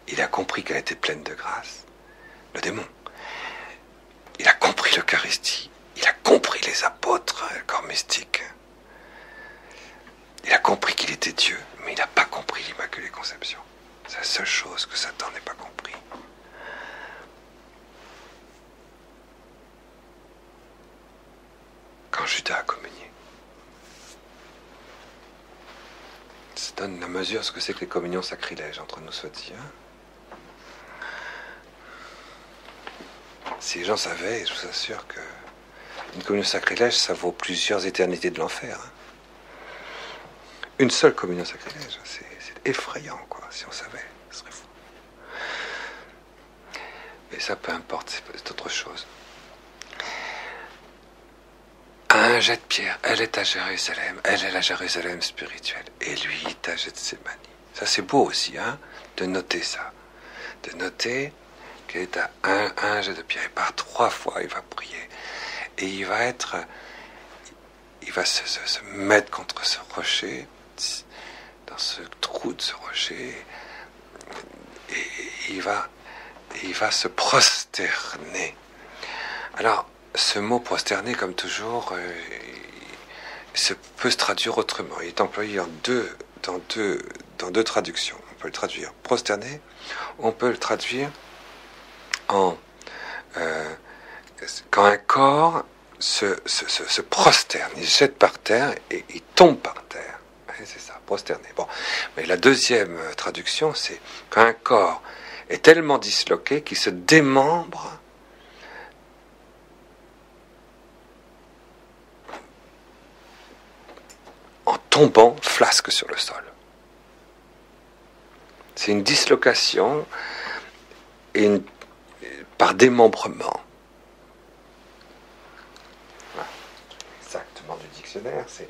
Il a compris qu'elle était pleine de grâce. Le démon. Il a compris l'Eucharistie. Il a compris les apôtres, le corps mystique. Il a compris qu'il était Dieu, mais il n'a pas compris l'Immaculée Conception. C'est la seule chose que Satan n'ait pas compris. Quand Judas a communié. Ça donne la mesure de ce que c'est que les communions sacrilèges, entre nous soit dit. Hein. Si les gens savaient, je vous assure que une communion sacrilège, ça vaut plusieurs éternités de l'enfer. Hein. Une seule communion sacrilège, c'est effrayant, quoi. Si on savait, ce serait fou. Mais ça, peu importe, c'est autre chose. Un jet de pierre, elle est à Jérusalem, elle est la Jérusalem spirituelle, et lui il est à Gethsémani. Ça c'est beau aussi, hein, de noter ça. De noter qu'il est à un jet de pierre, et par 3 fois il va prier. Et il va se mettre contre ce rocher, dans ce trou de ce rocher, et il va se prosterner. Alors, ce mot prosterner, comme toujours, peut se traduire autrement. Il est employé dans deux traductions. On peut le traduire prosterner, on peut le traduire en quand un corps se prosterne, il se jette par terre et il tombe par terre. C'est ça, prosterner. Bon, mais la deuxième traduction, c'est quand un corps est tellement disloqué qu'il se démembre en tombant flasque sur le sol. C'est une dislocation par démembrement. Voilà. Exactement du dictionnaire, c'est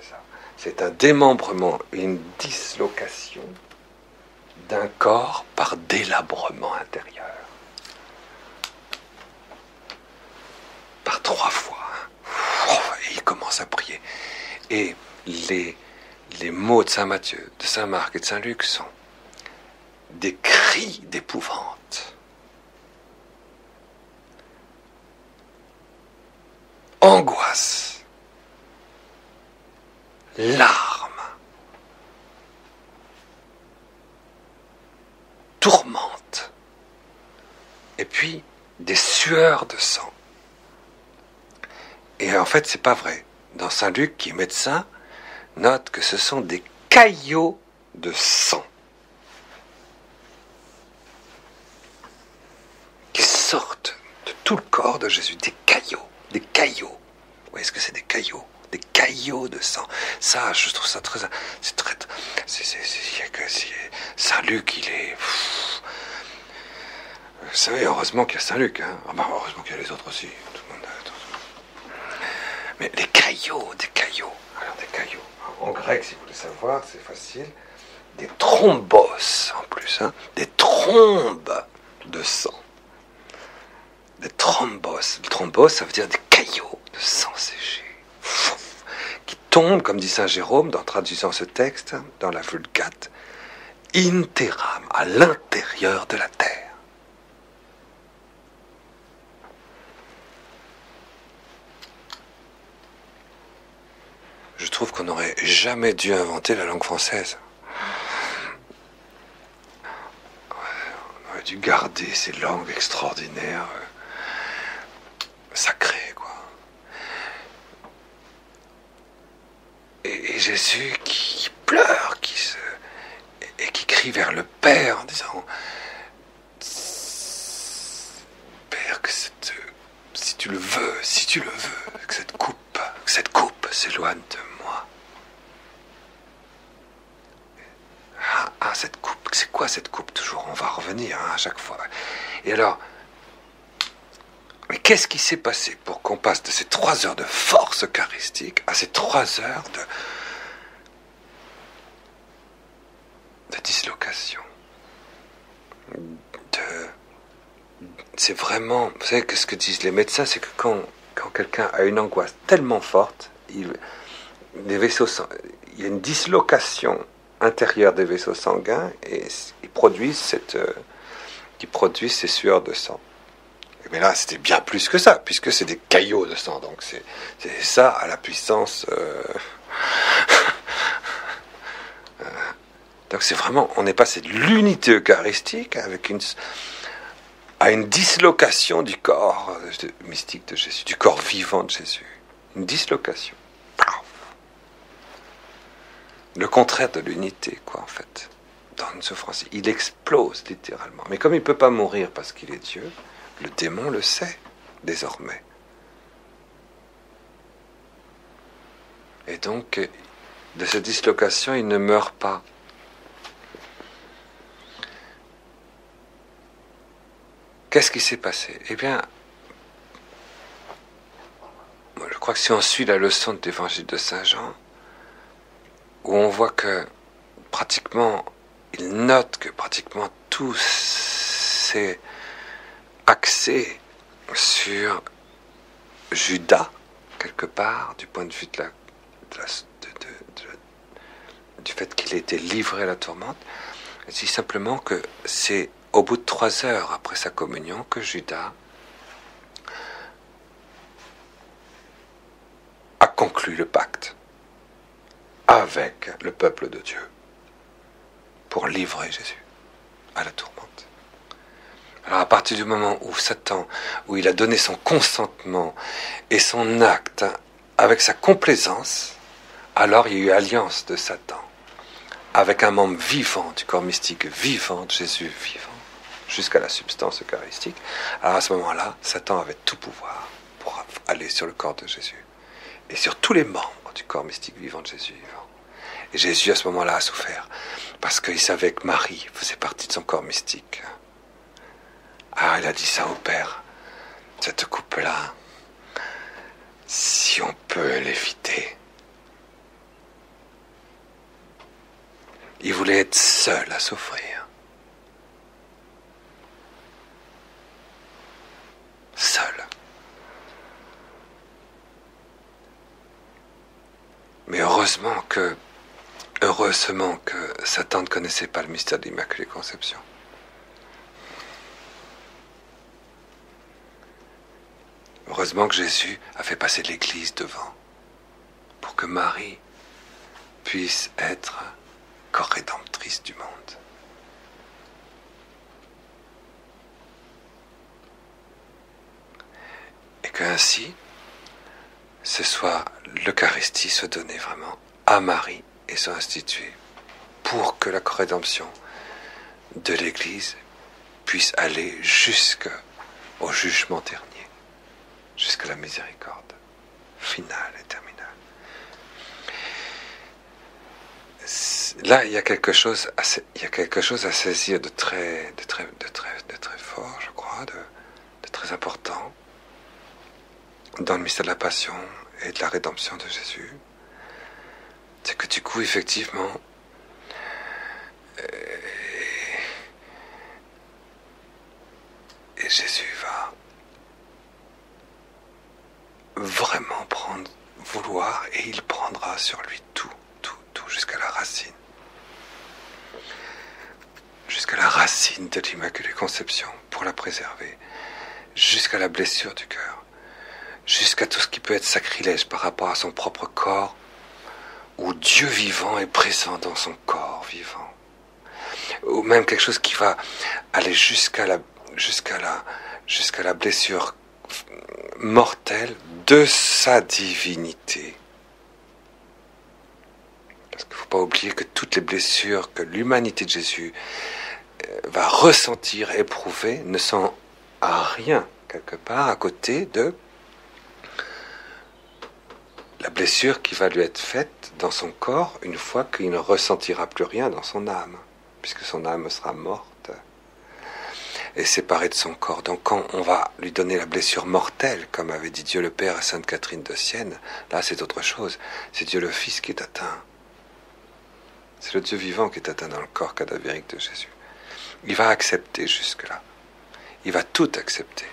ça. C'est un démembrement, une dislocation d'un corps par délabrement intérieur. Par 3 fois. Et il commence à prier. Et les mots de Saint Matthieu, de Saint Marc et de Saint Luc sont des cris d'épouvante. Angoisse. Larmes. Tourmente. Et puis des sueurs de sang. Et en fait, c'est pas vrai. Dans Saint Luc, qui est médecin, note que ce sont des caillots de sang qui sortent de tout le corps de Jésus. Des caillots. Des caillots. Vous voyez ce que c'est, des caillots? Des caillots de sang. Ça, je trouve ça très... C'est très... Saint Luc, il est... Vous savez, heureusement qu'il y a Saint Luc. Hein. Ah ben, heureusement qu'il y a les autres aussi. Tout le monde a... Mais les caillots, des caillots. Alors, des caillots. En grec, si vous voulez savoir, c'est facile. Des thrombos, en plus. Hein. Des trombes de sang. Des thrombos. Le thrombos, ça veut dire des caillots de sang séché. Qui tombent, comme dit Saint Jérôme, en traduisant ce texte, dans la Vulgate, interam, à l'intérieur de la terre. Je trouve qu'on n'aurait jamais dû inventer la langue française. On aurait dû garder ces langues extraordinaires, sacrées, quoi. Et Jésus qui pleure, et qui crie vers le Père en disant: Père, que si tu le veux, que cette coupe s'éloigne de moi. Cette coupe, c'est quoi cette coupe toujours? On va revenir à chaque fois. Et alors, mais qu'est-ce qui s'est passé pour qu'on passe de ces 3 heures de force eucharistique à ces 3 heures de dislocation? C'est vraiment, vous savez que ce que disent les médecins, c'est que quand quelqu'un a une angoisse tellement forte, les vaisseaux, il y a une dislocation intérieure des vaisseaux sanguins et ils produisent ces sueurs de sang. Mais là, c'était bien plus que ça, puisque c'est des caillots de sang. Donc c'est ça à la puissance. Donc c'est vraiment, on est passé de l'unité eucharistique à une dislocation du corps mystique de Jésus, du corps vivant de Jésus. Une dislocation. Le contraire de l'unité, quoi, en fait. Dans une souffrance. Il explose, littéralement. Mais comme il ne peut pas mourir parce qu'il est Dieu, le démon le sait, désormais. Et donc, de cette dislocation, il ne meurt pas. Qu'est-ce qui s'est passé? Eh bien, je crois que si on suit la leçon de l'évangile de Saint Jean, où on voit que pratiquement, il note que pratiquement tout s'est axé sur Judas, quelque part, du point de vue du fait qu'il ait été livré à la tourmente. Je dis simplement que c'est au bout de 3 heures après sa communion que Judas a conclu le pacte avec le peuple de Dieu pour livrer Jésus à la tourmente. Alors à partir du moment où Satan, où il a donné son consentement et son acte avec sa complaisance, alors il y a eu alliance de Satan avec un membre vivant du corps mystique, vivant de Jésus, vivant, jusqu'à la substance eucharistique, alors à ce moment-là, Satan avait tout pouvoir pour aller sur le corps de Jésus, et sur tous les membres du corps mystique vivant de Jésus vivant. Et Jésus, à ce moment-là, a souffert, parce qu'il savait que Marie faisait partie de son corps mystique. Ah, il a dit ça au Père, cette coupe-là, si on peut l'éviter. Il voulait être seul à souffrir. Seul. Mais heureusement que Satan ne connaissait pas le mystère de l'Immaculée Conception. Heureusement que Jésus a fait passer l'Église devant, pour que Marie puisse être co-rédemptrice du monde. Et qu'ainsi, l'Eucharistie soit donnée vraiment à Marie et soit instituée pour que la co-rédemption de l'Église puisse aller jusqu'au jugement dernier, jusqu'à la miséricorde finale et terminale. Là, il y a quelque chose à saisir de très fort, je crois, de très important dans le mystère de la Passion et de la rédemption de Jésus. C'est que du coup, effectivement, et Jésus va vraiment vouloir, et il prendra sur lui tout, jusqu'à la racine. Jusqu'à la racine de l'Immaculée Conception, pour la préserver, jusqu'à la blessure du cœur, jusqu'à tout ce qui peut être sacrilège par rapport à son propre corps, où Dieu vivant est présent dans son corps vivant, ou même quelque chose qui va aller jusqu'à la blessure mortelle de sa divinité. Parce qu'il ne faut pas oublier que toutes les blessures que l'humanité de Jésus va ressentir, éprouver, ne sont à rien, quelque part, à côté de la blessure qui va lui être faite dans son corps une fois qu'il ne ressentira plus rien dans son âme, puisque son âme sera morte et séparée de son corps. Donc quand on va lui donner la blessure mortelle, comme avait dit Dieu le Père à Sainte Catherine de Sienne, là c'est autre chose, c'est Dieu le Fils qui est atteint. C'est le Dieu vivant qui est atteint dans le corps cadavérique de Jésus. Il va accepter jusque-là. Il va tout accepter.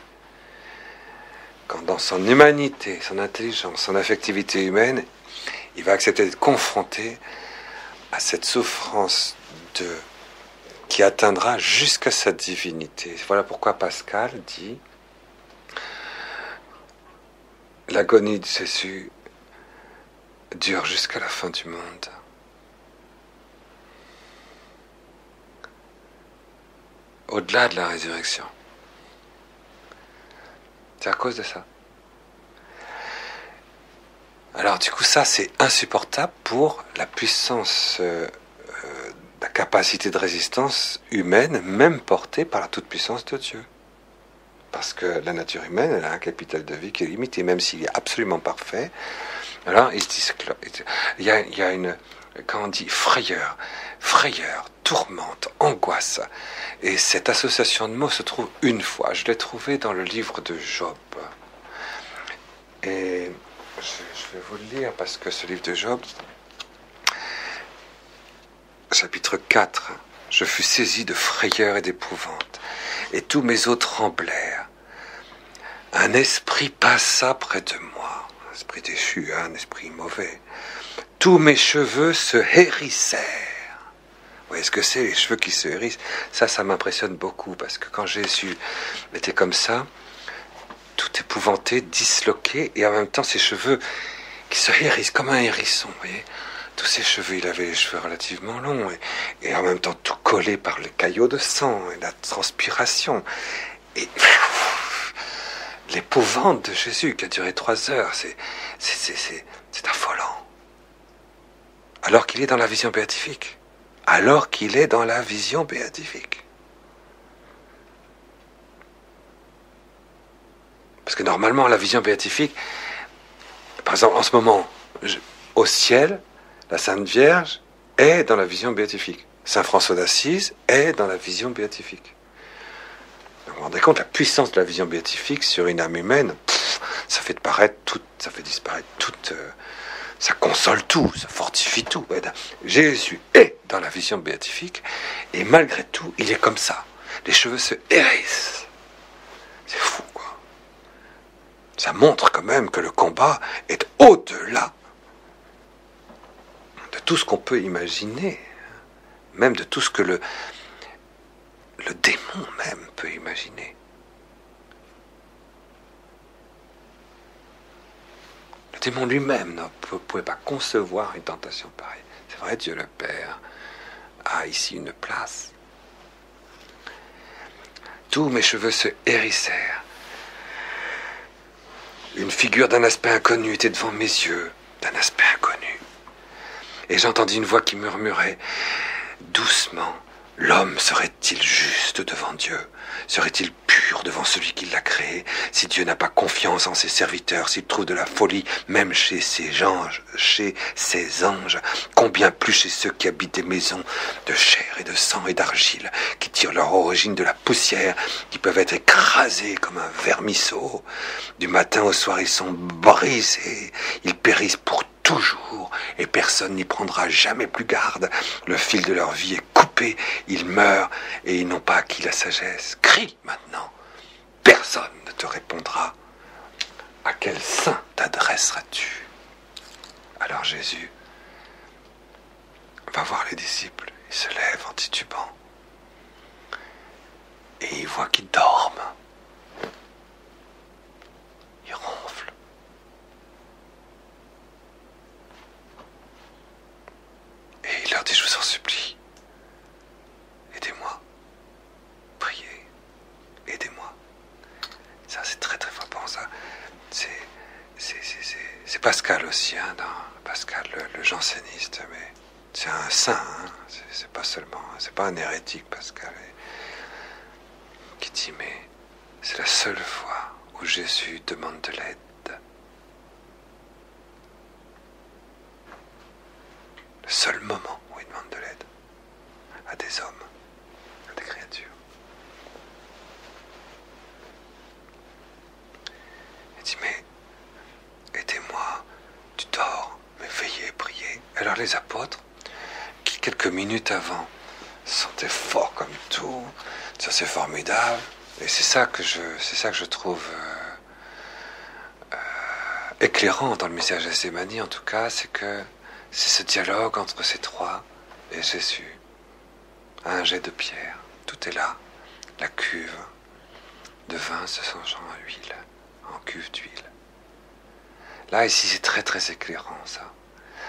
Quand dans son humanité, son intelligence, son affectivité humaine, il va accepter d'être confronté à cette souffrance qui atteindra jusqu'à sa divinité. Voilà pourquoi Pascal dit « L'agonie de Jésus dure jusqu'à la fin du monde. » Au-delà de la résurrection. C'est à cause de ça. Alors du coup, ça c'est insupportable pour la puissance, la capacité de résistance humaine, même portée par la toute-puissance de Dieu. Parce que la nature humaine, elle a un capital de vie qui est limité, même s'il est absolument parfait. Alors il y a une, quand on dit frayeur, tourmente, angoisse. Et cette association de mots se trouve une fois. Je l'ai trouvée dans le livre de Job. Et je vais vous le lire parce que ce livre de Job, chapitre 4, « Je fus saisi de frayeur et d'épouvante, et tous mes os tremblèrent. Un esprit passa près de moi. » Un esprit déchu, un esprit mauvais. « Tous mes cheveux se hérissèrent. » Vous voyez ce que c'est, les cheveux qui se hérissent? Ça m'impressionne beaucoup, parce que quand Jésus était comme ça, tout épouvanté, disloqué, et en même temps ses cheveux qui se hérissent comme un hérisson, vous voyez? Tous ses cheveux, il avait les cheveux relativement longs, et en même temps tout collé par les caillots de sang, et la transpiration. Et l'épouvante de Jésus qui a duré 3 heures, c'est affolant. Alors qu'il est dans la vision béatifique. alors qu'il est dans la vision béatifique. Parce que normalement, la vision béatifique, par exemple, en ce moment, au ciel, la Sainte Vierge est dans la vision béatifique. Saint François d'Assise est dans la vision béatifique. Vous vous rendez compte, la puissance de la vision béatifique sur une âme humaine, ça fait disparaître toute... ça console tout, ça fortifie tout. Jésus est dans la vision béatifique, et malgré tout, il est comme ça. Les cheveux se hérissent. C'est fou, quoi. Ça montre quand même que le combat est au-delà de tout ce qu'on peut imaginer, même de tout ce que le démon même peut imaginer. Le démon lui-même ne pouvait pas concevoir une tentation pareille. C'est vrai, Dieu le Père a ici une place. Tous mes cheveux se hérissèrent. Une figure d'un aspect inconnu était devant mes yeux, d'un aspect inconnu. Et j'entendis une voix qui murmurait doucement, « L'homme serait-il juste devant Dieu? Serait-il pur devant celui qui l'a créé? Si Dieu n'a pas confiance en ses serviteurs, s'il trouve de la folie, même chez ses anges, combien plus chez ceux qui habitent des maisons de chair et de sang et d'argile, qui tirent leur origine de la poussière, qui peuvent être écrasés comme un vermisseau. Du matin au soir, ils sont brisés, ils périssent pour toujours, et personne n'y prendra jamais plus garde. Le fil de leur vie est coupé, ils meurent, et ils n'ont pas acquis la sagesse. Crie maintenant, personne ne te répondra. À quel saint t'adresseras-tu? Alors Jésus va voir les disciples, il se lève en titubant, et il voit qu'ils dorment. Ils ronflent. Et il leur dit, je vous en supplie, aidez-moi, priez, aidez-moi. Ça, c'est très très frappant, ça. C'est Pascal aussi, hein, Pascal le janséniste, mais c'est un saint, hein, c'est pas seulement, c'est pas un hérétique, Pascal, qui dit, mais c'est la seule fois où Jésus demande de l'aide. Le seul moment où il demande de l'aide à des hommes, à des créatures. Il dit, mais aidez-moi, tu dors, mais veillez, priez. Alors les apôtres, qui quelques minutes avant se sentaient forts comme tout, ça c'est formidable, et c'est ça que je trouve éclairant dans le message de Sémanie, en tout cas, c'est que c'est ce dialogue entre ces trois et Jésus. Un jet de pierre, tout est là, la cuve de vin se changeant en huile, en cuve d'huile. Là, ici, c'est très très éclairant, ça.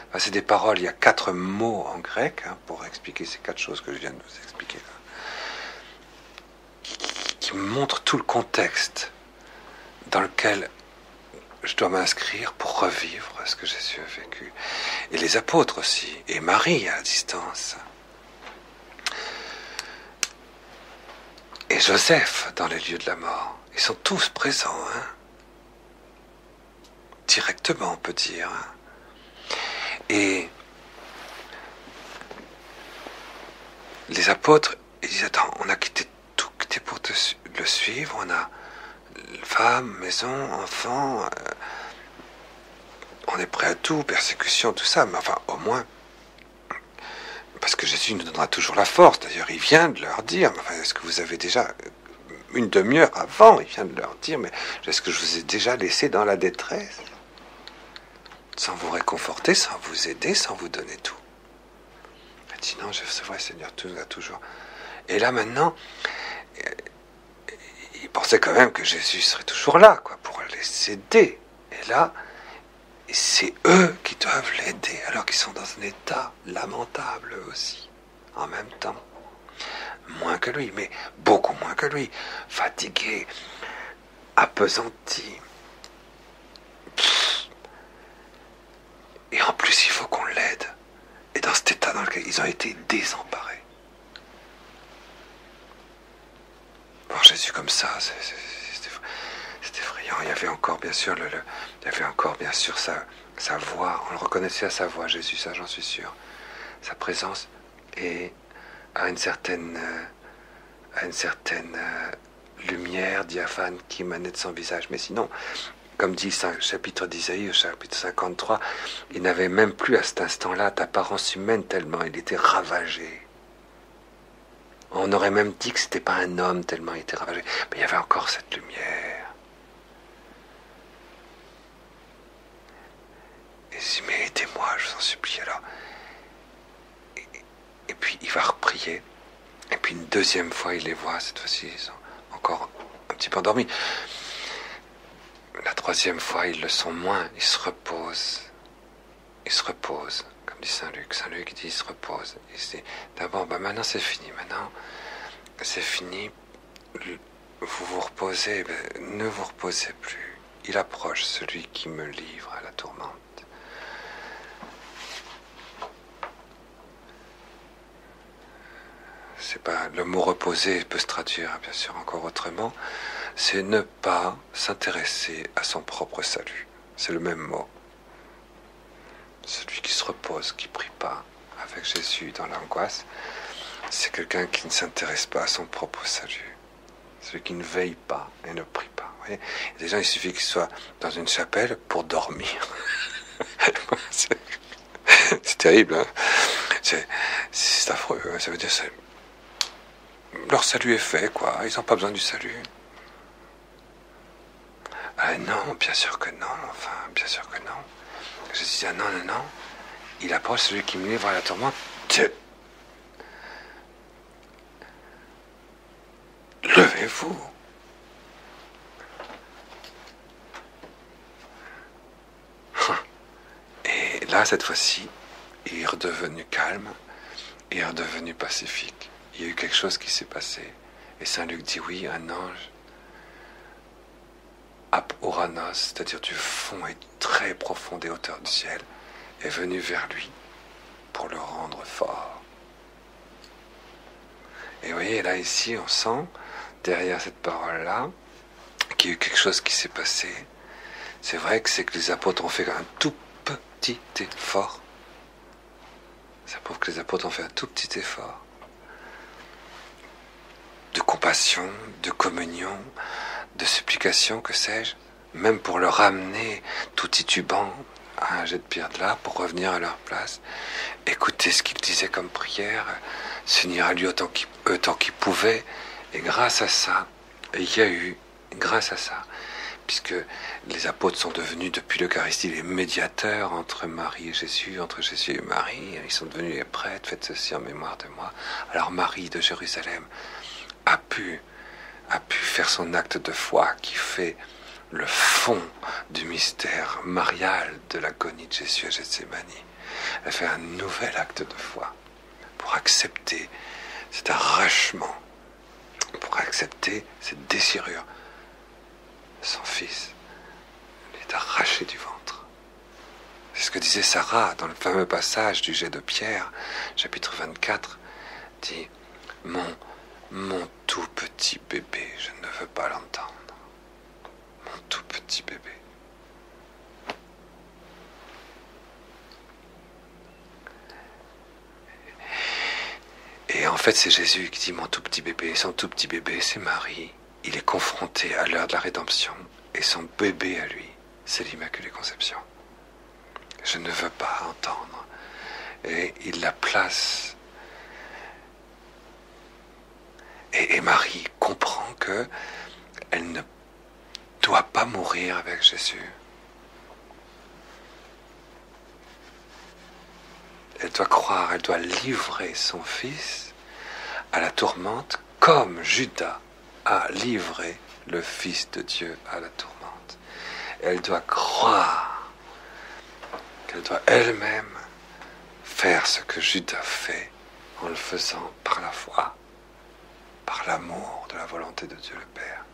Enfin, c'est des paroles, il y a 4 mots en grec, hein, pour expliquer ces 4 choses que je viens de vous expliquer là, qui montrent tout le contexte dans lequel je dois m'inscrire pour revivre ce que Jésus a vécu. Et les apôtres aussi, et Marie à distance. Et Joseph dans les lieux de la mort. Ils sont tous présents, hein. Directement, on peut dire. Et les apôtres, ils disent, attends, on a quitté tout pour le suivre, on a femme, maison, enfant, on est prêt à tout, persécution, tout ça, mais enfin, au moins, parce que Jésus nous donnera toujours la force. D'ailleurs, il vient de leur dire, mais enfin, est-ce que vous avez déjà, une demi-heure avant, il vient de leur dire, mais est-ce que je vous ai déjà laissé dans la détresse, sans vous réconforter, sans vous aider, sans vous donner tout? Il dit, non, c'est vrai, Seigneur, tout a toujours. Et là, maintenant, il pensait quand même que Jésus serait toujours là, quoi, pour les aider. Et là, c'est eux qui doivent l'aider, alors qu'ils sont dans un état lamentable eux aussi, en même temps. Moins que lui, mais beaucoup moins que lui. Fatigué, appesanti. Et en plus, il faut qu'on l'aide. Et dans cet état dans lequel ils ont été désemparés. Voir Jésus comme ça, c'était effrayant. Il y avait encore bien sûr sa voix. On le reconnaissait à sa voix, Jésus, ça j'en suis sûr. Sa présence et à une certaine lumière diaphane qui émanait de son visage. Mais sinon, comme dit le chapitre d'Isaïe, au chapitre 53, il n'avait même plus à cet instant-là d'apparence humaine tellement il était ravagé. On aurait même dit que ce n'était pas un homme tellement il était ravagé. Mais il y avait encore cette lumière. Et il dit, mais aidez-moi, je vous en supplie alors. Et puis il va reprier. Et puis une deuxième fois, il les voit. Cette fois-ci, ils sont encore un petit peu endormis. La troisième fois, ils le sont moins. Ils se reposent. Ils se reposent. Comme dit Saint Luc. Saint Luc dit, il se repose. Il se dit, d'abord, maintenant c'est fini. Maintenant, c'est fini. Vous vous reposez. Ne vous reposez plus. Il approche celui qui me livre à la tourmente. C'est pas, le mot reposer peut se traduire bien sûr encore autrement, c'est ne pas s'intéresser à son propre salut. C'est le même mot. Celui qui se repose, qui ne prie pas avec Jésus dans l'angoisse, c'est quelqu'un qui ne s'intéresse pas à son propre salut. Celui qui ne veille pas et ne prie pas. Vous voyez, des gens, il suffit qu'ils soient dans une chapelle pour dormir. C'est terrible, hein, c'est affreux. Hein. Ça veut dire que leur salut est fait, quoi. Ils n'ont pas besoin du salut. Ah non, bien sûr que non. Enfin, bien sûr que non. Je dis, ah non. Il approche celui qui me livre à la tourmente. Levez-vous. Et là, cette fois-ci, il est redevenu calme, il est redevenu pacifique. Il y a eu quelque chose qui s'est passé. Et Saint Luc dit oui, un ange, ap Oranos, c'est-à-dire du fond et très profond des hauteurs du ciel, est venu vers lui pour le rendre fort. Et vous voyez, là, ici, on sent, derrière cette parole-là, qu'il y a eu quelque chose qui s'est passé. C'est vrai que c'est que les apôtres ont fait un tout petit effort. Ça prouve que les apôtres ont fait un tout petit effort. De compassion, de communion, de supplication, que sais-je, même pour le ramener tout titubant à un jet de pierre de là, pour revenir à leur place. Écoutez ce qu'ils disaient comme prière, s'unir à lui autant qu'il pouvait, et grâce à ça, il y a eu, grâce à ça, puisque les apôtres sont devenus depuis l'Eucharistie les médiateurs entre Marie et Jésus, entre Jésus et Marie, ils sont devenus les prêtres, faites ceci en mémoire de moi. Alors Marie de Jérusalem a pu faire son acte de foi qui fait le fond du mystère marial de l'agonie de Jésus à Gethsémani. Elle fait un nouvel acte de foi pour accepter cet arrachement, pour accepter cette déchirure. Son fils est arraché du ventre. C'est ce que disait Sarah dans le fameux passage du jet de pierre, chapitre 24, dit « Mon tout petit bébé, je ne veux pas l'entendre. Mon tout petit bébé. » Et en fait, c'est Jésus qui dit mon tout petit bébé. Son tout petit bébé, c'est Marie. Il est confronté à l'heure de la rédemption. Et son bébé à lui, c'est l'Immaculée Conception. Je ne veux pas entendre. Et il la place. Et Marie comprend que elle ne doit pas mourir avec Jésus. Elle doit croire, elle doit livrer son fils à la tourmente comme Judas a livré le Fils de Dieu à la tourmente. Elle doit croire qu'elle doit elle-même faire ce que Judas fait en le faisant par la foi, par l'amour de la volonté de Dieu le Père.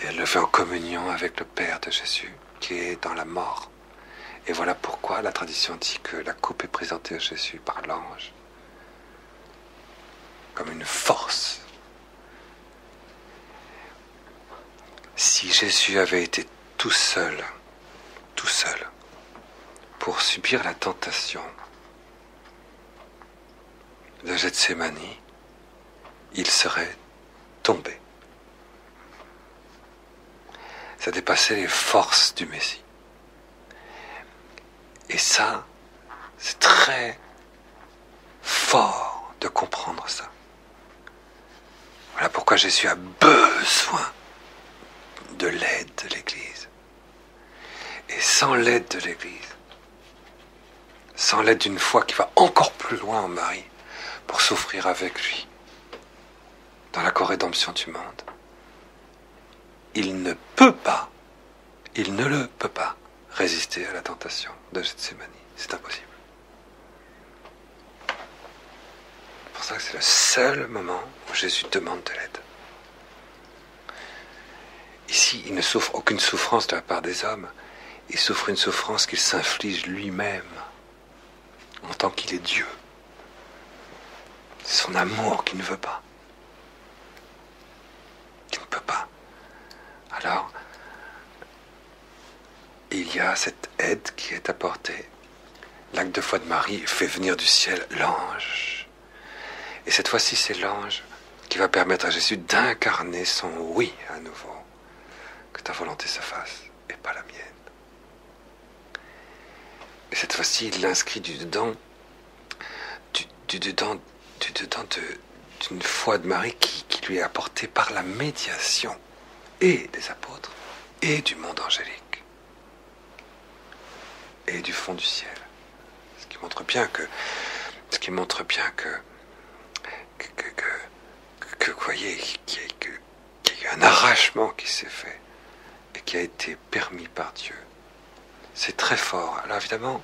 Et elle le fait en communion avec le Père de Jésus qui est dans la mort Et voilà pourquoi la tradition dit que la coupe est présentée à Jésus par l'ange comme une force. Si Jésus avait été tout seul, pour subir la tentation de Gethsémani, il serait tombé. Ça dépassait les forces du Messie. Et ça, c'est très fort de comprendre ça. Voilà pourquoi Jésus a besoin de l'aide de l'Église. Et sans l'aide de l'Église, sans l'aide d'une foi qui va encore plus loin en Marie, pour souffrir avec lui, dans la corrédemption du monde, il ne le peut pas résister à la tentation de Gethsémani. C'est impossible. C'est pour ça que c'est le seul moment où Jésus demande de l'aide. Ici, il ne souffre aucune souffrance de la part des hommes. Il souffre une souffrance qu'il s'inflige lui-même, en tant qu'il est Dieu. C'est son amour qui ne veut pas. Qui ne peut pas. Alors, il y a cette aide qui est apportée. L'acte de foi de Marie fait venir du ciel l'ange. Et cette fois-ci, c'est l'ange qui va permettre à Jésus d'incarner son oui à nouveau. Que ta volonté se fasse et pas la mienne. Et cette fois-ci, il l'inscrit du dedans d'une foi de Marie qui lui est apportée par la médiation et des apôtres et du monde angélique et du fond du ciel. Ce qui montre bien que vous voyez, qu'il y a un arrachement qui s'est fait et qui a été permis par Dieu. C'est très fort. Alors évidemment,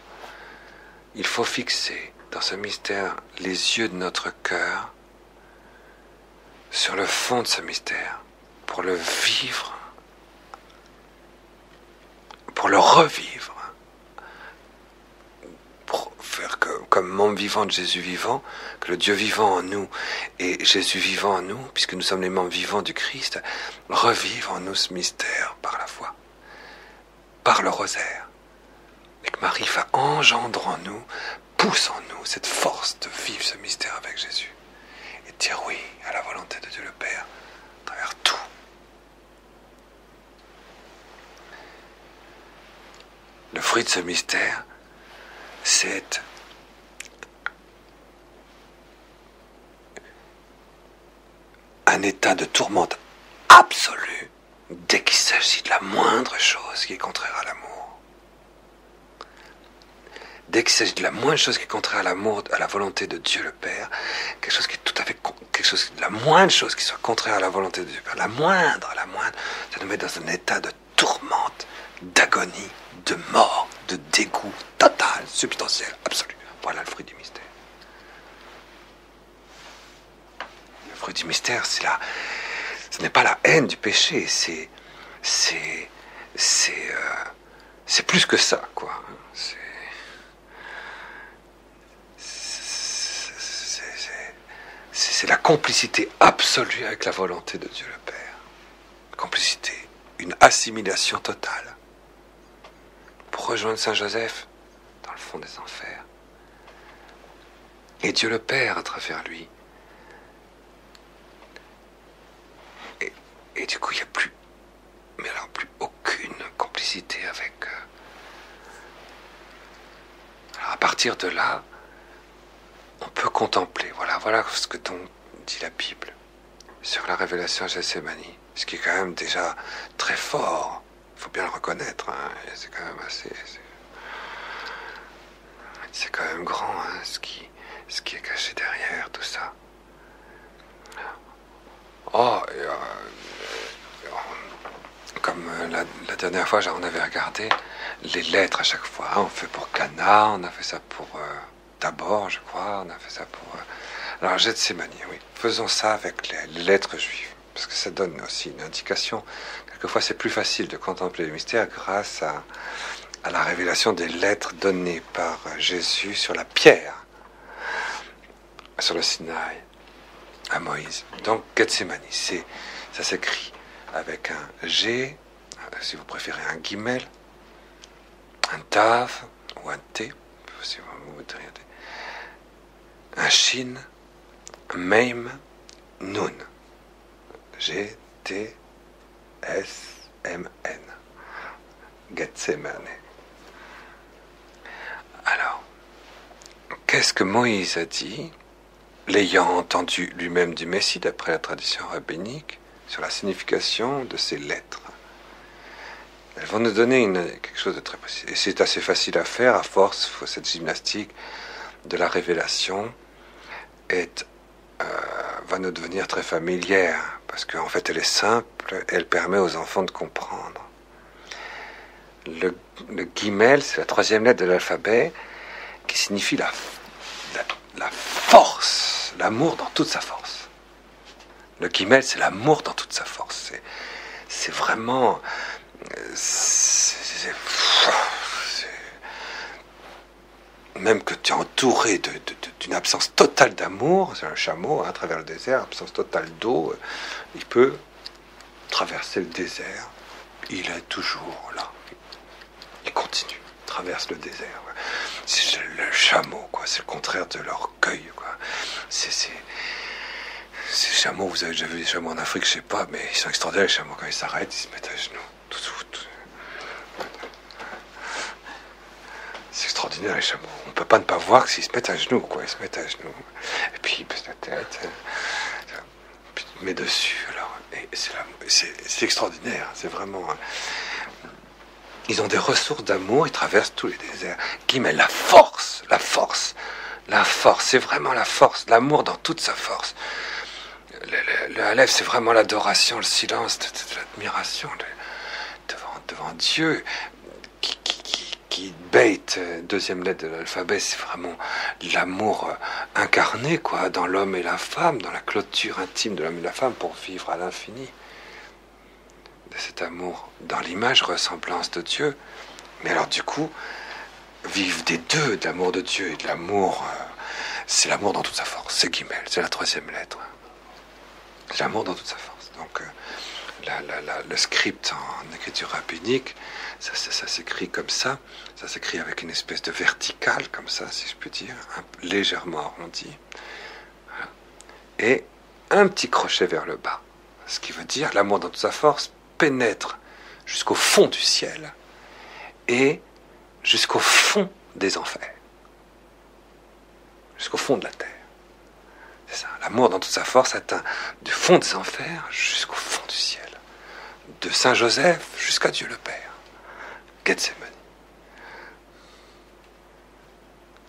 il faut fixer dans ce mystère les yeux de notre cœur sur le fond de ce mystère pour le vivre, pour le revivre, pour faire comme membre vivant de Jésus vivant, que le Dieu vivant en nous et Jésus vivant en nous, puisque nous sommes les membres vivants du Christ, revivre en nous ce mystère par la foi, par le rosaire. Et que Marie va engendrer en nous, pousse en nous cette force de vivre ce mystère avec Jésus. Et de dire oui à la volonté de Dieu le Père, à travers tout. Le fruit de ce mystère, c'est un état de tourmente absolue dès qu'il s'agit de la moindre chose qui est contraire à l'amour. Dès qu'il s'agit de la moindre chose qui est contraire à l'amour, à la volonté de Dieu le Père, quelque chose qui est tout à fait, la moindre chose qui soit contraire à la volonté de Dieu le Père, la moindre, ça nous met dans un état de tourmente, d'agonie, de mort, de dégoût total, substantiel, absolu. Voilà le fruit du mystère. Le fruit du mystère, ce n'est pas la haine du péché, c'est plus que ça, quoi. C'est la complicité absolue avec la volonté de Dieu le Père. Complicité, une assimilation totale. Pour rejoindre Saint Joseph dans le fond des enfers. Et Dieu le Père à travers lui. Et du coup, il n'y a plus, mais alors plus aucune complicité avec. Alors à partir de là, on peut contempler. Voilà ce que dit la Bible sur la révélation à Gethsémani. Ce qui est quand même déjà très fort. Il faut bien le reconnaître. Hein. C'est quand même c'est quand même grand, hein, ce qui est caché derrière tout ça. Comme la dernière fois, on avait regardé les lettres à chaque fois. On fait pour Cana, on a fait ça pour Tabor, je crois, on a fait ça pour... Alors, Gethsémani, oui. Faisons ça avec les lettres juives, parce que ça donne aussi une indication. Quelquefois, c'est plus facile de contempler le mystère grâce à la révélation des lettres données par Jésus sur la pierre, sur le Sinaï, à Moïse. Donc Gethsémani, ça s'écrit avec un G, si vous préférez un guimel, un tav ou un T, si vous voudriez, un shin, un meim, nun, G, T, S, M, N, Gethsémani. Alors, qu'est-ce que Moïse a dit, l'ayant entendu lui-même du Messie, d'après la tradition rabbinique, sur la signification de ces lettres? Elles vont nous donner quelque chose de très précis. Et c'est assez facile à faire, à force, cette gymnastique de la révélation va nous devenir très familière, parce qu'en fait elle est simple, elle permet aux enfants de comprendre. Le guimel, c'est la troisième lettre de l'alphabet, qui signifie la force, l'amour dans toute sa force. Le guimel, c'est l'amour dans toute sa force. C'est vraiment... même que tu es entouré d'une absence totale d'amour, c'est un chameau à travers le désert, absence totale d'eau, il peut traverser le désert, il est toujours là, il continue, traverse le désert. C'est le chameau, quoi. C'est le contraire de l'orgueil, quoi. Ces chameaux, vous avez déjà vu des chameaux en Afrique, je sais pas, mais ils sont extraordinaires, les chameaux. Quand ils s'arrêtent, ils se mettent à genoux. C'est extraordinaire, les chameaux. On peut pas ne pas voir s'ils se mettent à genoux, quoi. Ils se mettent à genoux. Et puis ils baissent la tête. Puis ils te mettent dessus, alors. Et c'est extraordinaire. C'est vraiment... Ils ont des ressources d'amour, ils traversent tous les déserts. Guillemets, la force, c'est vraiment la force, l'amour dans toute sa force. Le Aleph, c'est vraiment l'adoration, le silence, l'admiration devant Dieu, qui bête, deuxième lettre de l'alphabet, c'est vraiment l'amour incarné, quoi, dans l'homme et la femme, dans la clôture intime de l'homme et de la femme pour vivre à l'infini. De cet amour dans l'image, ressemblance de Dieu. Mais alors du coup, vivre des deux, de l'amour de Dieu et de l'amour, c'est l'amour dans toute sa force. C'est Guimel, c'est la troisième lettre. C'est l'amour dans toute sa force. Donc le script en écriture rabbinique, ça s'écrit comme ça s'écrit avec une espèce de verticale, comme ça, si je peux dire, légèrement arrondi. Voilà. Et un petit crochet vers le bas. Ce qui veut dire, l'amour dans toute sa force pénètre jusqu'au fond du ciel et jusqu'au fond des enfers, jusqu'au fond de la terre. C'est ça, l'amour dans toute sa force atteint du fond des enfers jusqu'au fond du ciel, de Saint Joseph jusqu'à Dieu le Père. Gethsémani.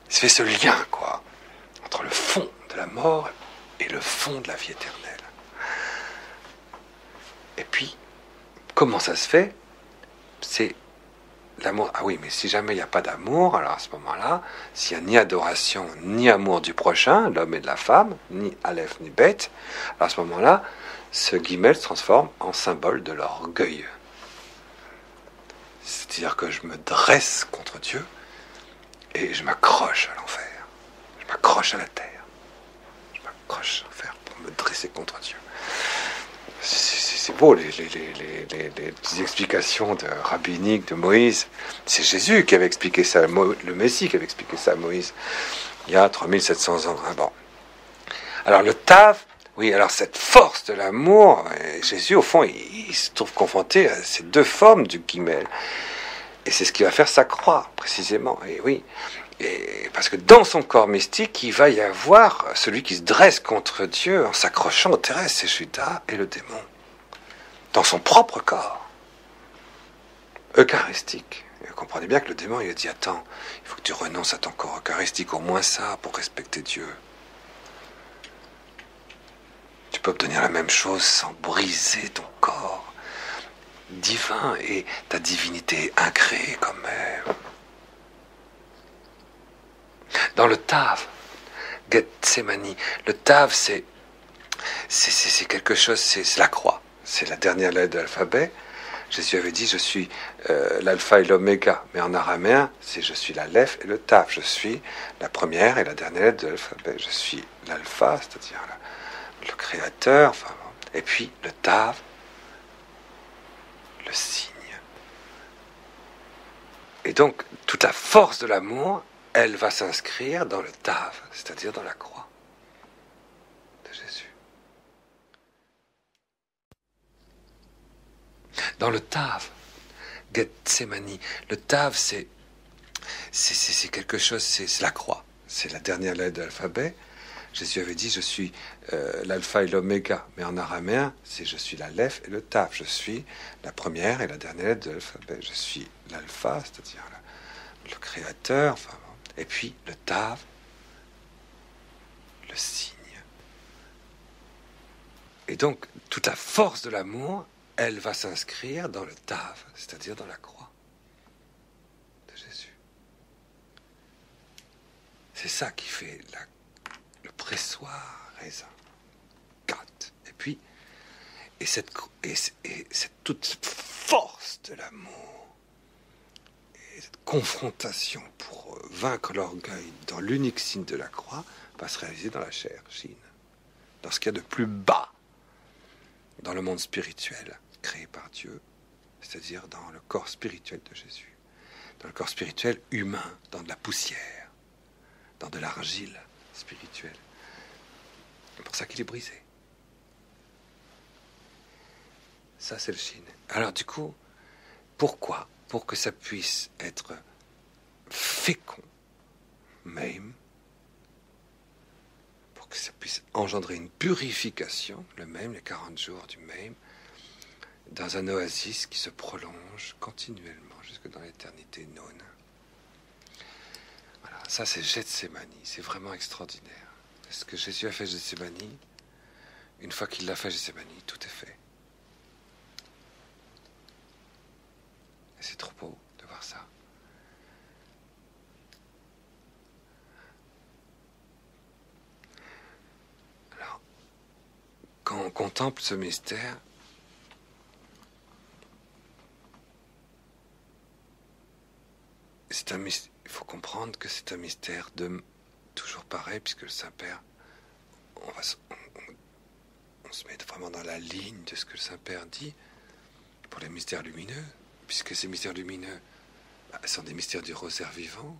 Il se fait ce lien, quoi, entre le fond de la mort et le fond de la vie éternelle. Et puis, comment ça se fait? C'est l'amour. Ah oui, mais si jamais il n'y a pas d'amour, alors à ce moment-là, s'il n'y a ni adoration, ni amour du prochain, l'homme et de la femme, ni Aleph, ni Beth, alors à ce moment-là, ce guillemets se transforme en symbole de l'orgueil. C'est-à-dire que je me dresse contre Dieu et je m'accroche à l'enfer. Je m'accroche à la terre. Je m'accroche à l'enfer pour me dresser contre Dieu. C'est beau, les petites explications rabbiniques de Moïse. C'est Jésus qui avait expliqué ça, le Messie qui avait expliqué ça à Moïse, il y a 3700 ans. Hein, bon. Alors le Tav, oui, alors cette force de l'amour, Jésus, au fond, il se trouve confronté à ces deux formes du guimel. Et c'est ce qui va faire sa croix, précisément. Et oui, parce que dans son corps mystique, il va y avoir celui qui se dresse contre Dieu en s'accrochant au terrestre, c'est Judas et le démon. Dans son propre corps, eucharistique. Et vous comprenez bien que le démon, il a dit, attends, il faut que tu renonces à ton corps eucharistique, au moins ça, pour respecter Dieu. Tu peux obtenir la même chose sans briser ton corps divin et ta divinité incréée quand même. Dans le Tav, Gethsémani, le Tav, c'est quelque chose, c'est la croix. C'est la dernière lettre de l'alphabet. Jésus avait dit, je suis l'alpha et l'oméga. Mais en araméen, c'est je suis l'aleph et le taf. Je suis la première et la dernière lettre de l'alphabet. Je suis l'alpha, c'est-à-dire le créateur, enfin, et puis le taf, le signe. Et donc, toute la force de l'amour, elle va s'inscrire dans le taf, c'est-à-dire dans la croix de Jésus. Dans le taf, Gethsemane, le taf, c'est quelque chose, c'est la croix, c'est la dernière lettre de l'alphabet. Jésus avait dit, je suis l'alpha et l'oméga. Mais en araméen, c'est je suis l'aleph et le taf. Je suis la première et la dernière lettre de l'alphabet. Je suis l'alpha, c'est-à-dire le créateur, enfin, et puis le taf, le signe. Et donc, toute la force de l'amour, elle va s'inscrire dans le taf, c'est-à-dire dans la croix de Jésus. C'est ça qui fait le pressoir raisin. 4. Et puis, et cette toute force de l'amour, et cette confrontation pour vaincre l'orgueil dans l'unique signe de la croix, va se réaliser dans la chair, Chine. Dans ce qu'il y a de plus bas dans le monde spirituel créé par Dieu, c'est-à-dire dans le corps spirituel de Jésus, dans le corps spirituel humain, dans de la poussière, dans de l'argile spirituelle. C'est pour ça qu'il est brisé. Ça, c'est le Chine. Alors du coup, pourquoi? Pour que ça puisse être fécond, même, pour que ça puisse engendrer une purification, le même, les 40 jours du même, dans un oasis qui se prolonge continuellement jusque dans l'éternité non. Voilà, ça c'est Gethsemane, c'est vraiment extraordinaire. Ce que Jésus a fait Gethsemane, une fois qu'il l'a fait Gethsemane, tout est fait. Et c'est trop beau de voir ça. Alors, quand on contemple ce mystère, il faut comprendre que c'est un mystère toujours pareil, puisque le Saint-Père, on se met vraiment dans la ligne de ce que le Saint-Père dit pour les mystères lumineux, puisque ces mystères lumineux sont des mystères du rosaire vivant,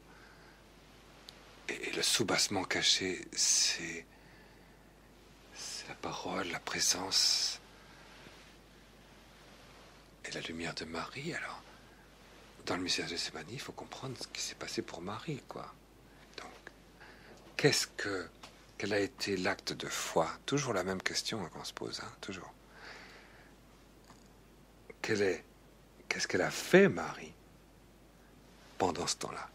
et le soubassement caché, c'est la parole, la présence et la lumière de Marie. Alors, dans le mystère de Gethsemane, il faut comprendre ce qui s'est passé pour Marie, quoi. Donc, quel a été l'acte de foi? Toujours la même question qu'on se pose, hein, toujours. Qu'est-ce qu'elle a fait, Marie, pendant ce temps-là?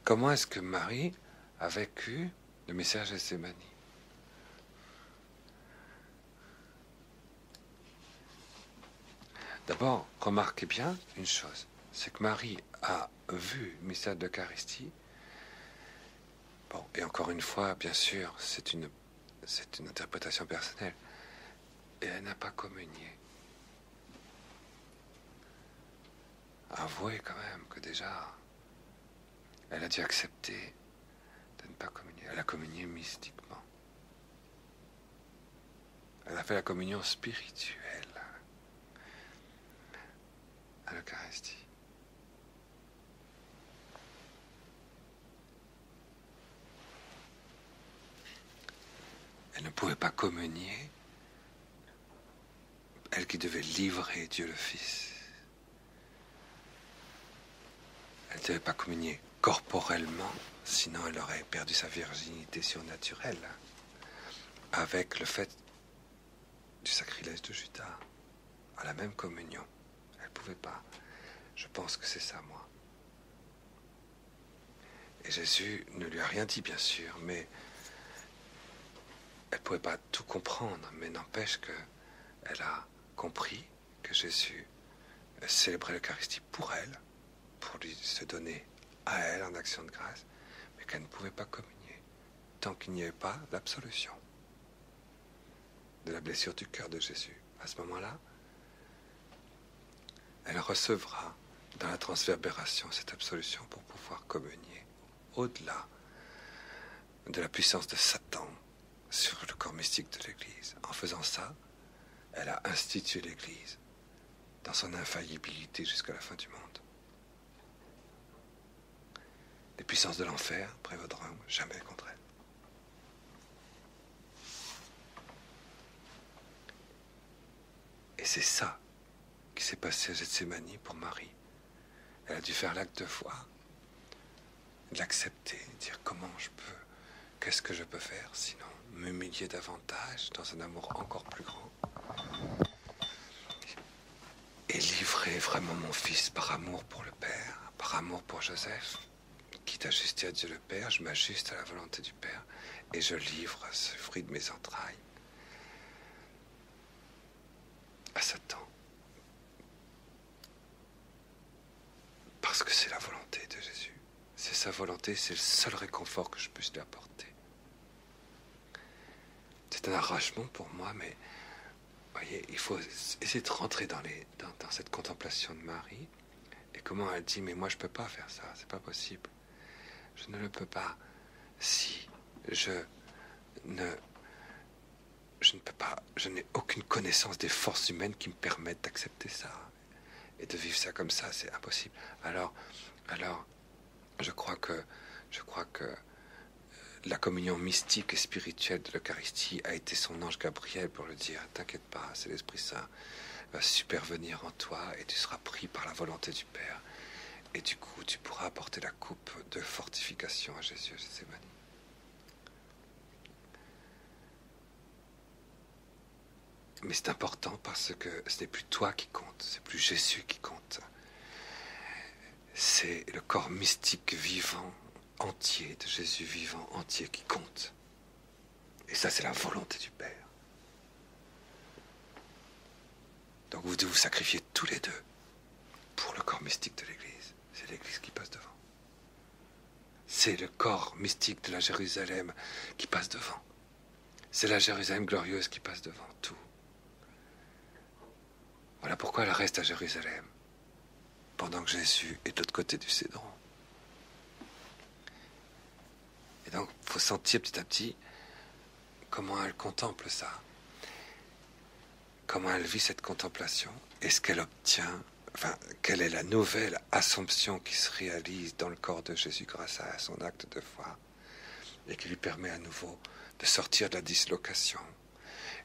Comment est-ce que Marie a vécu le message de Gethsemane? D'abord, remarquez bien une chose, c'est que Marie a vu le mystère de l'Eucharistie. Bon, et encore une fois, bien sûr, c'est une interprétation personnelle. Et elle n'a pas communié. Avouez quand même que déjà, elle a dû accepter de ne pas communier. Elle a communié mystiquement. Elle a fait la communion spirituelle à l'Eucharistie. Elle ne pouvait pas communier, elle qui devait livrer Dieu le Fils. Elle ne devait pas communier corporellement, sinon elle aurait perdu sa virginité surnaturelle, avec le fait du sacrilège de Judas, à la même communion. Elle ne pouvait pas. Je pense que c'est ça, moi. Et Jésus ne lui a rien dit, bien sûr, mais elle ne pouvait pas tout comprendre, mais n'empêche qu'elle a compris que Jésus célébrait l'Eucharistie pour elle, pour lui se donner à elle en action de grâce, mais qu'elle ne pouvait pas communier tant qu'il n'y avait pas l'absolution de la blessure du cœur de Jésus. À ce moment-là, elle recevra dans la transverbération cette absolution pour pouvoir communier au-delà de la puissance de Satan sur le corps mystique de l'Église. En faisant ça, elle a institué l'Église dans son infaillibilité jusqu'à la fin du monde. Les puissances de l'enfer prévaudront jamais contre elle. Et c'est ça qui s'est passé à Gethsémani pour Marie. Elle a dû faire l'acte de foi, l'accepter, dire comment je peux, qu'est-ce que je peux faire, sinon m'humilier davantage dans un amour encore plus grand et livrer vraiment mon fils par amour pour le Père, par amour pour Joseph. Quitte à ajuster à Dieu le Père, je m'ajuste à la volonté du Père et je livre ce fruit de mes entrailles à Satan. Parce que c'est la volonté de Jésus. C'est sa volonté, c'est le seul réconfort que je puisse lui apporter. C'est un arrachement pour moi, mais vous voyez, il faut essayer de rentrer dans cette contemplation de Marie. Et comment elle dit, mais moi je ne peux pas faire ça, c'est pas possible. Je ne le peux pas si je ne peux pas, je n'ai aucune connaissance des forces humaines qui me permettent d'accepter ça. Et de vivre ça comme ça, c'est impossible. Alors, je crois que la communion mystique et spirituelle de l'Eucharistie a été son ange Gabriel pour le dire, t'inquiète pas, c'est l'Esprit Saint va supervenir en toi et tu seras pris par la volonté du Père. Et du coup, tu pourras apporter la coupe de fortification à Jésus à Gethsémani. Mais c'est important parce que ce n'est plus toi qui compte, c'est plus Jésus qui compte. C'est le corps mystique vivant, entier, de Jésus vivant, entier, qui compte. Et ça, c'est la volonté du Père. Donc vous devez vous sacrifier tous les deux pour le corps mystique de l'Église. C'est l'Église qui passe devant. C'est le corps mystique de la Jérusalem qui passe devant. C'est la Jérusalem glorieuse qui passe devant tout. Voilà pourquoi elle reste à Jérusalem, pendant que Jésus est de l'autre côté du Cédron. Et donc, il faut sentir petit à petit comment elle contemple ça, comment elle vit cette contemplation, et ce qu'elle obtient, enfin, quelle est la nouvelle assomption qui se réalise dans le corps de Jésus grâce à son acte de foi, et qui lui permet à nouveau de sortir de la dislocation,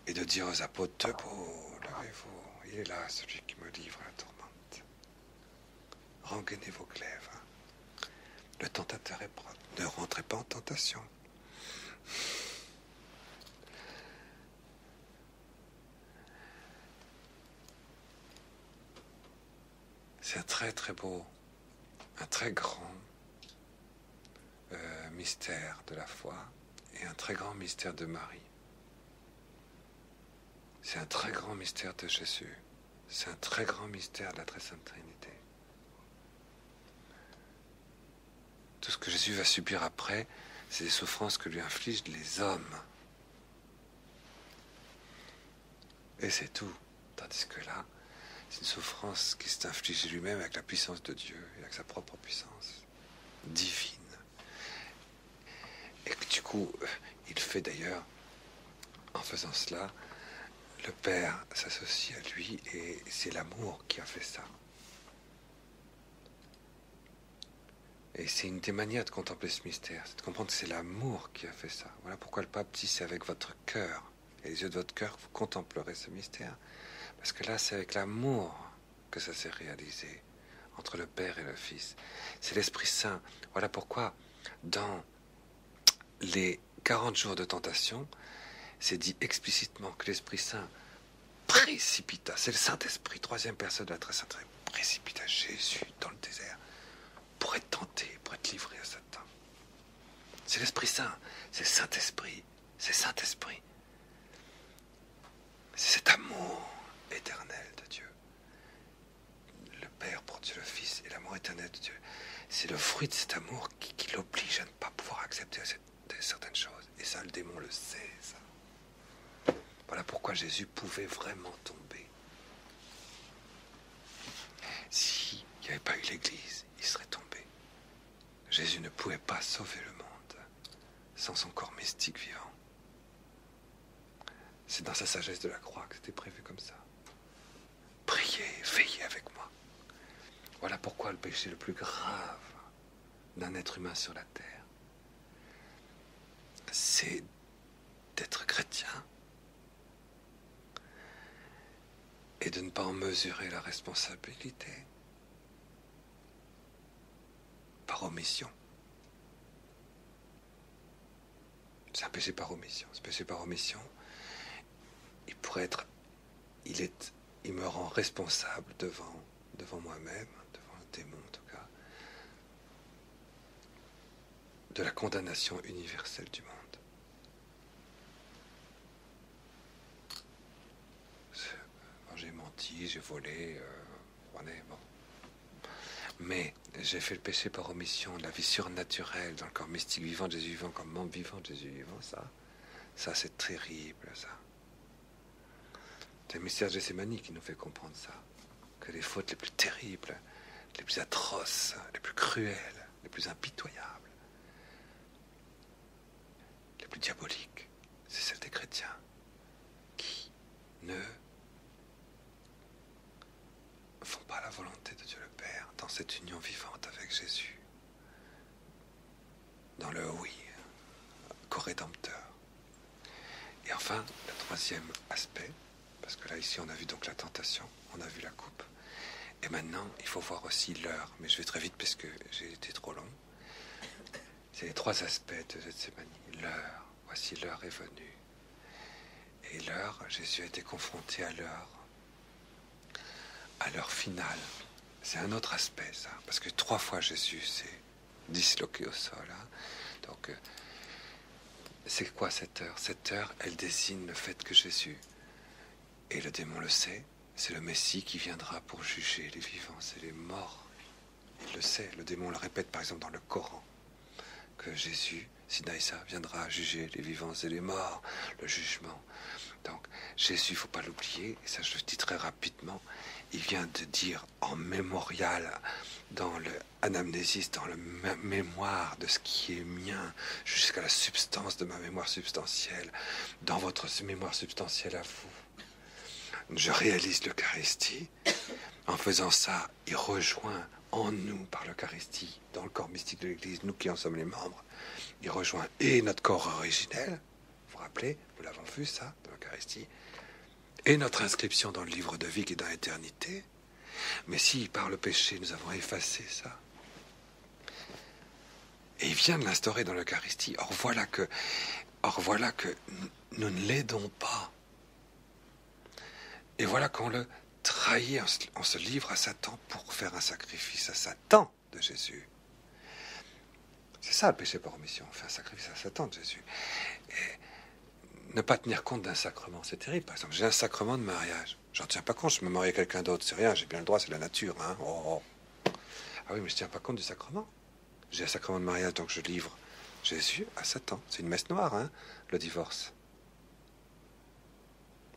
et de dire aux apôtres, debout, levez-vous. Il est là, celui qui me livre à la tourmente. Rengainez vos glaives. Le tentateur est proche. Ne rentrez pas en tentation. C'est un très très beau, un très grand mystère de la foi et un très grand mystère de Marie. C'est un très grand mystère de Jésus. C'est un très grand mystère de la très sainte Trinité. Tout ce que Jésus va subir après, c'est des souffrances que lui infligent les hommes. Et c'est tout. Tandis que là, c'est une souffrance qui s'est infligée lui-même avec la puissance de Dieu et avec sa propre puissance divine. Et que du coup, il fait d'ailleurs, en faisant cela, le Père s'associe à lui et c'est l'amour qui a fait ça. Et c'est une des manières de contempler ce mystère, c'est de comprendre que c'est l'amour qui a fait ça. Voilà pourquoi le pape dit c'est avec votre cœur et les yeux de votre cœur que vous contemplerez ce mystère. Parce que là, c'est avec l'amour que ça s'est réalisé entre le Père et le Fils. C'est l'Esprit Saint. Voilà pourquoi dans les 40 jours de tentation, c'est dit explicitement que l'Esprit Saint précipita, c'est le Saint-Esprit, troisième personne de la très sainte, précipita Jésus dans le désert pour être tenté, pour être livré à Satan. C'est l'Esprit Saint, c'est Saint-Esprit, c'est Saint-Esprit. C'est cet amour éternel de Dieu. Le Père pour Dieu le Fils et l'amour éternel de Dieu. C'est le fruit de cet amour qui l'oblige à ne pas pouvoir accepter certaines choses. Et ça, le démon le sait, ça. Voilà pourquoi Jésus pouvait vraiment tomber. n'y avait pas eu l'Église, il serait tombé. Jésus ne pouvait pas sauver le monde sans son corps mystique vivant. C'est dans sa sagesse de la croix que c'était prévu comme ça. Priez, veillez avec moi. Voilà pourquoi le péché le plus grave d'un être humain sur la terre, c'est d'être chrétien et de ne pas en mesurer la responsabilité par omission. C'est un péché par omission. Ce péché par omission, il me rend responsable devant moi-même, devant le démon en tout cas, de la condamnation universelle du monde. J'ai menti, j'ai volé, bon. Mais j'ai fait le péché par omission, la vie surnaturelle dans le corps mystique vivant de Jésus vivant, comme membre vivant de Jésus vivant, ça c'est terrible, ça. C'est le mystère de Gethsémani qui nous fait comprendre ça. Que les fautes les plus terribles, les plus atroces, les plus cruelles, les plus impitoyables, les plus diaboliques, c'est celles des chrétiens qui ne font pas la volonté de Dieu le Père dans cette union vivante avec Jésus, dans le oui, co-rédempteur. Et enfin, le troisième aspect, parce que là ici on a vu donc la tentation, on a vu la coupe, et maintenant il faut voir aussi l'heure, mais je vais très vite parce que j'ai été trop long. C'est les trois aspects de Gethsémani. L'heure, voici l'heure est venue. Et l'heure, Jésus a été confronté à l'heure finale. C'est un autre aspect, ça. Parce que 3 fois Jésus s'est disloqué au sol. Hein. Donc, c'est quoi cette heure? Cette heure, elle désigne le fait que Jésus, et le démon le sait, c'est le Messie qui viendra pour juger les vivants, c'est les morts. Il le sait, le démon le répète par exemple dans le Coran, que Jésus, Sinaïsa, viendra juger les vivants et les morts, le jugement. Donc, Jésus, il ne faut pas l'oublier, et ça je le dis très rapidement, il vient de dire en mémorial, dans le anamnésis, dans le mémoire de ce qui est mien, jusqu'à la substance de ma mémoire substantielle, dans votre mémoire substantielle à vous. Je réalise l'Eucharistie. En faisant ça, il rejoint en nous, par l'Eucharistie, dans le corps mystique de l'Église, nous qui en sommes les membres, il rejoint et notre corps originel, vous vous rappelez, nous l'avons vu ça, dans l'Eucharistie, et notre inscription dans le livre de vie qui est dans l'éternité. Mais si par le péché nous avons effacé ça, et il vient de l'instaurer dans l'Eucharistie, or voilà que nous ne l'aidons pas. Et voilà qu'on le trahit, on se livre à Satan pour faire un sacrifice à Satan de Jésus. C'est ça le péché par omission, on fait un sacrifice à Satan de Jésus. Et ne pas tenir compte d'un sacrement, c'est terrible. Par exemple, j'ai un sacrement de mariage, j'en tiens pas compte, je me marie à quelqu'un d'autre, c'est rien, j'ai bien le droit, c'est la nature. Hein. Oh. Ah oui, mais je tiens pas compte du sacrement. J'ai un sacrement de mariage, donc je livre Jésus à Satan. C'est une messe noire, hein, le divorce.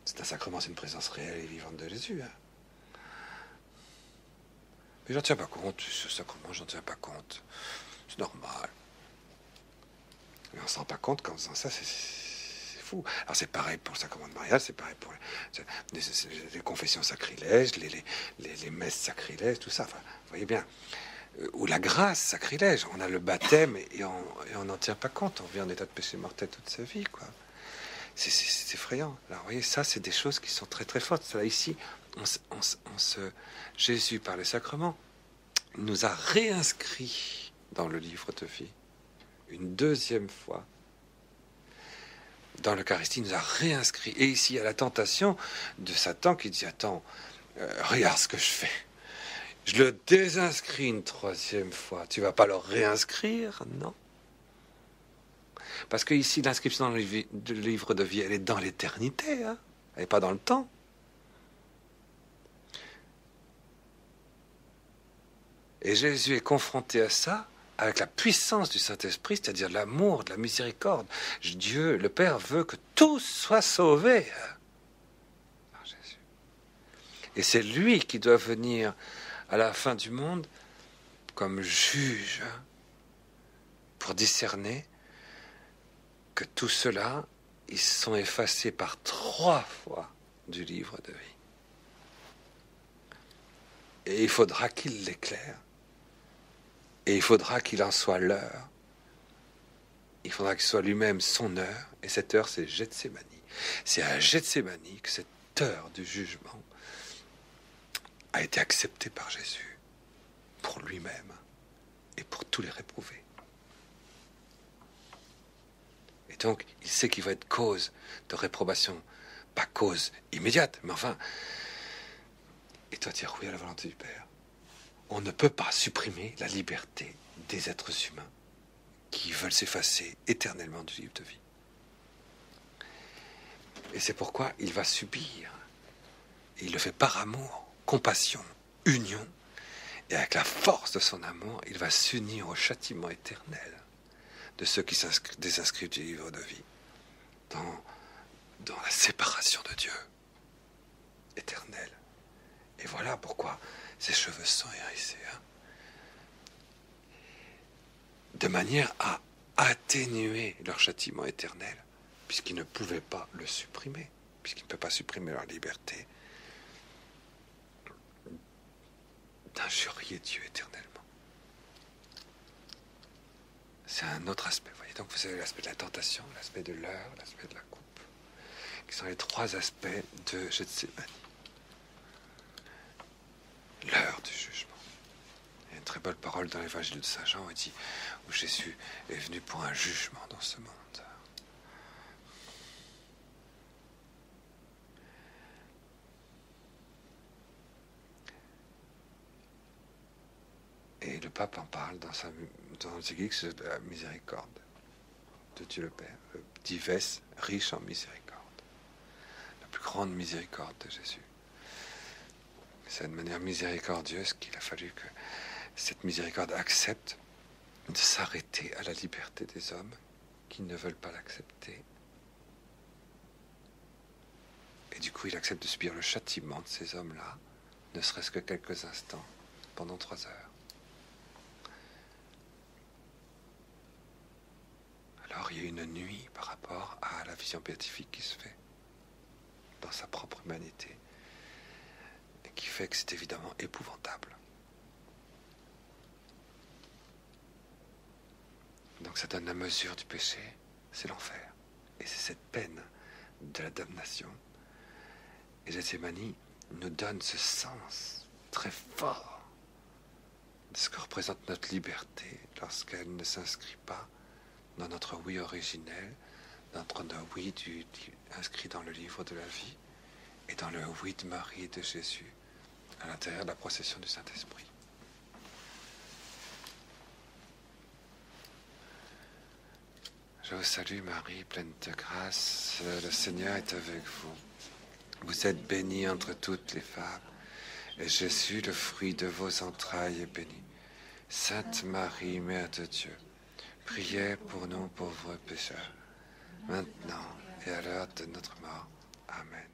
C'est un sacrement, c'est une présence réelle et vivante de Jésus. Hein. Mais j'en tiens pas compte, ce sacrement, j'en tiens pas compte. C'est normal. Mais on ne se rend pas compte qu'en faisant ça, c'est fou. Alors c'est pareil pour le sacrement de mariage, c'est pareil pour les confessions sacrilèges, les messes sacrilèges, tout ça. Enfin, vous voyez bien. Ou la grâce sacrilège. On a le baptême et on n'en tient pas compte. On vit en état de péché mortel toute sa vie, quoi. C'est effrayant. Alors, vous voyez, ça, c'est des choses qui sont très, très fortes. Là, ici, Jésus, par les sacrements, nous a réinscrits dans le livre de vie. Une deuxième fois. Dans l'Eucharistie, il nous a réinscrits. Et ici, il y a la tentation de Satan qui dit, attends, regarde ce que je fais. Je le désinscris une troisième fois. Tu vas pas le réinscrire? Non. Parce que ici, l'inscription dans le livre de vie, elle est dans l'éternité, hein. Elle n'est pas dans le temps. Et Jésus est confronté à ça avec la puissance du Saint-Esprit, c'est-à-dire l'amour, de la miséricorde. Dieu, le Père, veut que tous soient sauvés. Par Jésus. Et c'est lui qui doit venir à la fin du monde comme juge pour discerner que tout cela, ils sont effacés par 3 fois du livre de vie. Et il faudra qu'il l'éclaire. Et il faudra qu'il en soit l'heure. Il faudra qu'il soit lui-même son heure. Et cette heure, c'est Gethsémani. C'est à Gethsémani que cette heure du jugement a été acceptée par Jésus pour lui-même et pour tous les réprouvés. Et donc, il sait qu'il va être cause de réprobation. Pas cause immédiate, mais enfin, il doit dire oui à la volonté du Père. On ne peut pas supprimer la liberté des êtres humains qui veulent s'effacer éternellement du livre de vie. Et c'est pourquoi il va subir. Et il le fait par amour, compassion, union. Et avec la force de son amour, il va s'unir au châtiment éternel de ceux qui désinscrivent du livre de vie, dans la séparation de Dieu éternelle. Et voilà pourquoi ses cheveux sont hérissés. De manière à atténuer leur châtiment éternel, puisqu'ils ne pouvaient pas le supprimer, puisqu'ils ne peuvent pas supprimer leur liberté d'injurier Dieu éternellement. C'est un autre aspect. Vous voyez, donc vous avez l'aspect de la tentation, l'aspect de l'heure, l'aspect de la coupe, qui sont les 3 aspects de Gethsémani. L'heure du jugement. Il y a une très belle parole dans l'évangile de Saint Jean, il dit, où Jésus est venu pour un jugement dans ce monde. Et le pape en parle dans l'Église de la miséricorde de Dieu le Père, dives, riche en miséricorde. La plus grande miséricorde de Jésus. C'est de manière miséricordieuse qu'il a fallu que cette miséricorde accepte de s'arrêter à la liberté des hommes qui ne veulent pas l'accepter. Et du coup, il accepte de subir le châtiment de ces hommes-là, ne serait-ce que quelques instants, pendant 3 heures. Alors il y a une nuit par rapport à la vision béatifique qui se fait dans sa propre humanité et qui fait que c'est évidemment épouvantable. Donc ça donne la mesure du péché, c'est l'enfer. Et c'est cette peine de la damnation. Et Gethsémani nous donne ce sens très fort de ce que représente notre liberté lorsqu'elle ne s'inscrit pas dans notre oui originel, dans notre oui inscrit dans le livre de la vie, et dans le oui de Marie et de Jésus, à l'intérieur de la procession du Saint-Esprit. Je vous salue Marie, pleine de grâce, le Seigneur est avec vous. Vous êtes bénie entre toutes les femmes, et Jésus, le fruit de vos entrailles, est béni. Sainte Marie, Mère de Dieu, priez pour nous pauvres pécheurs, maintenant et à l'heure de notre mort. Amen.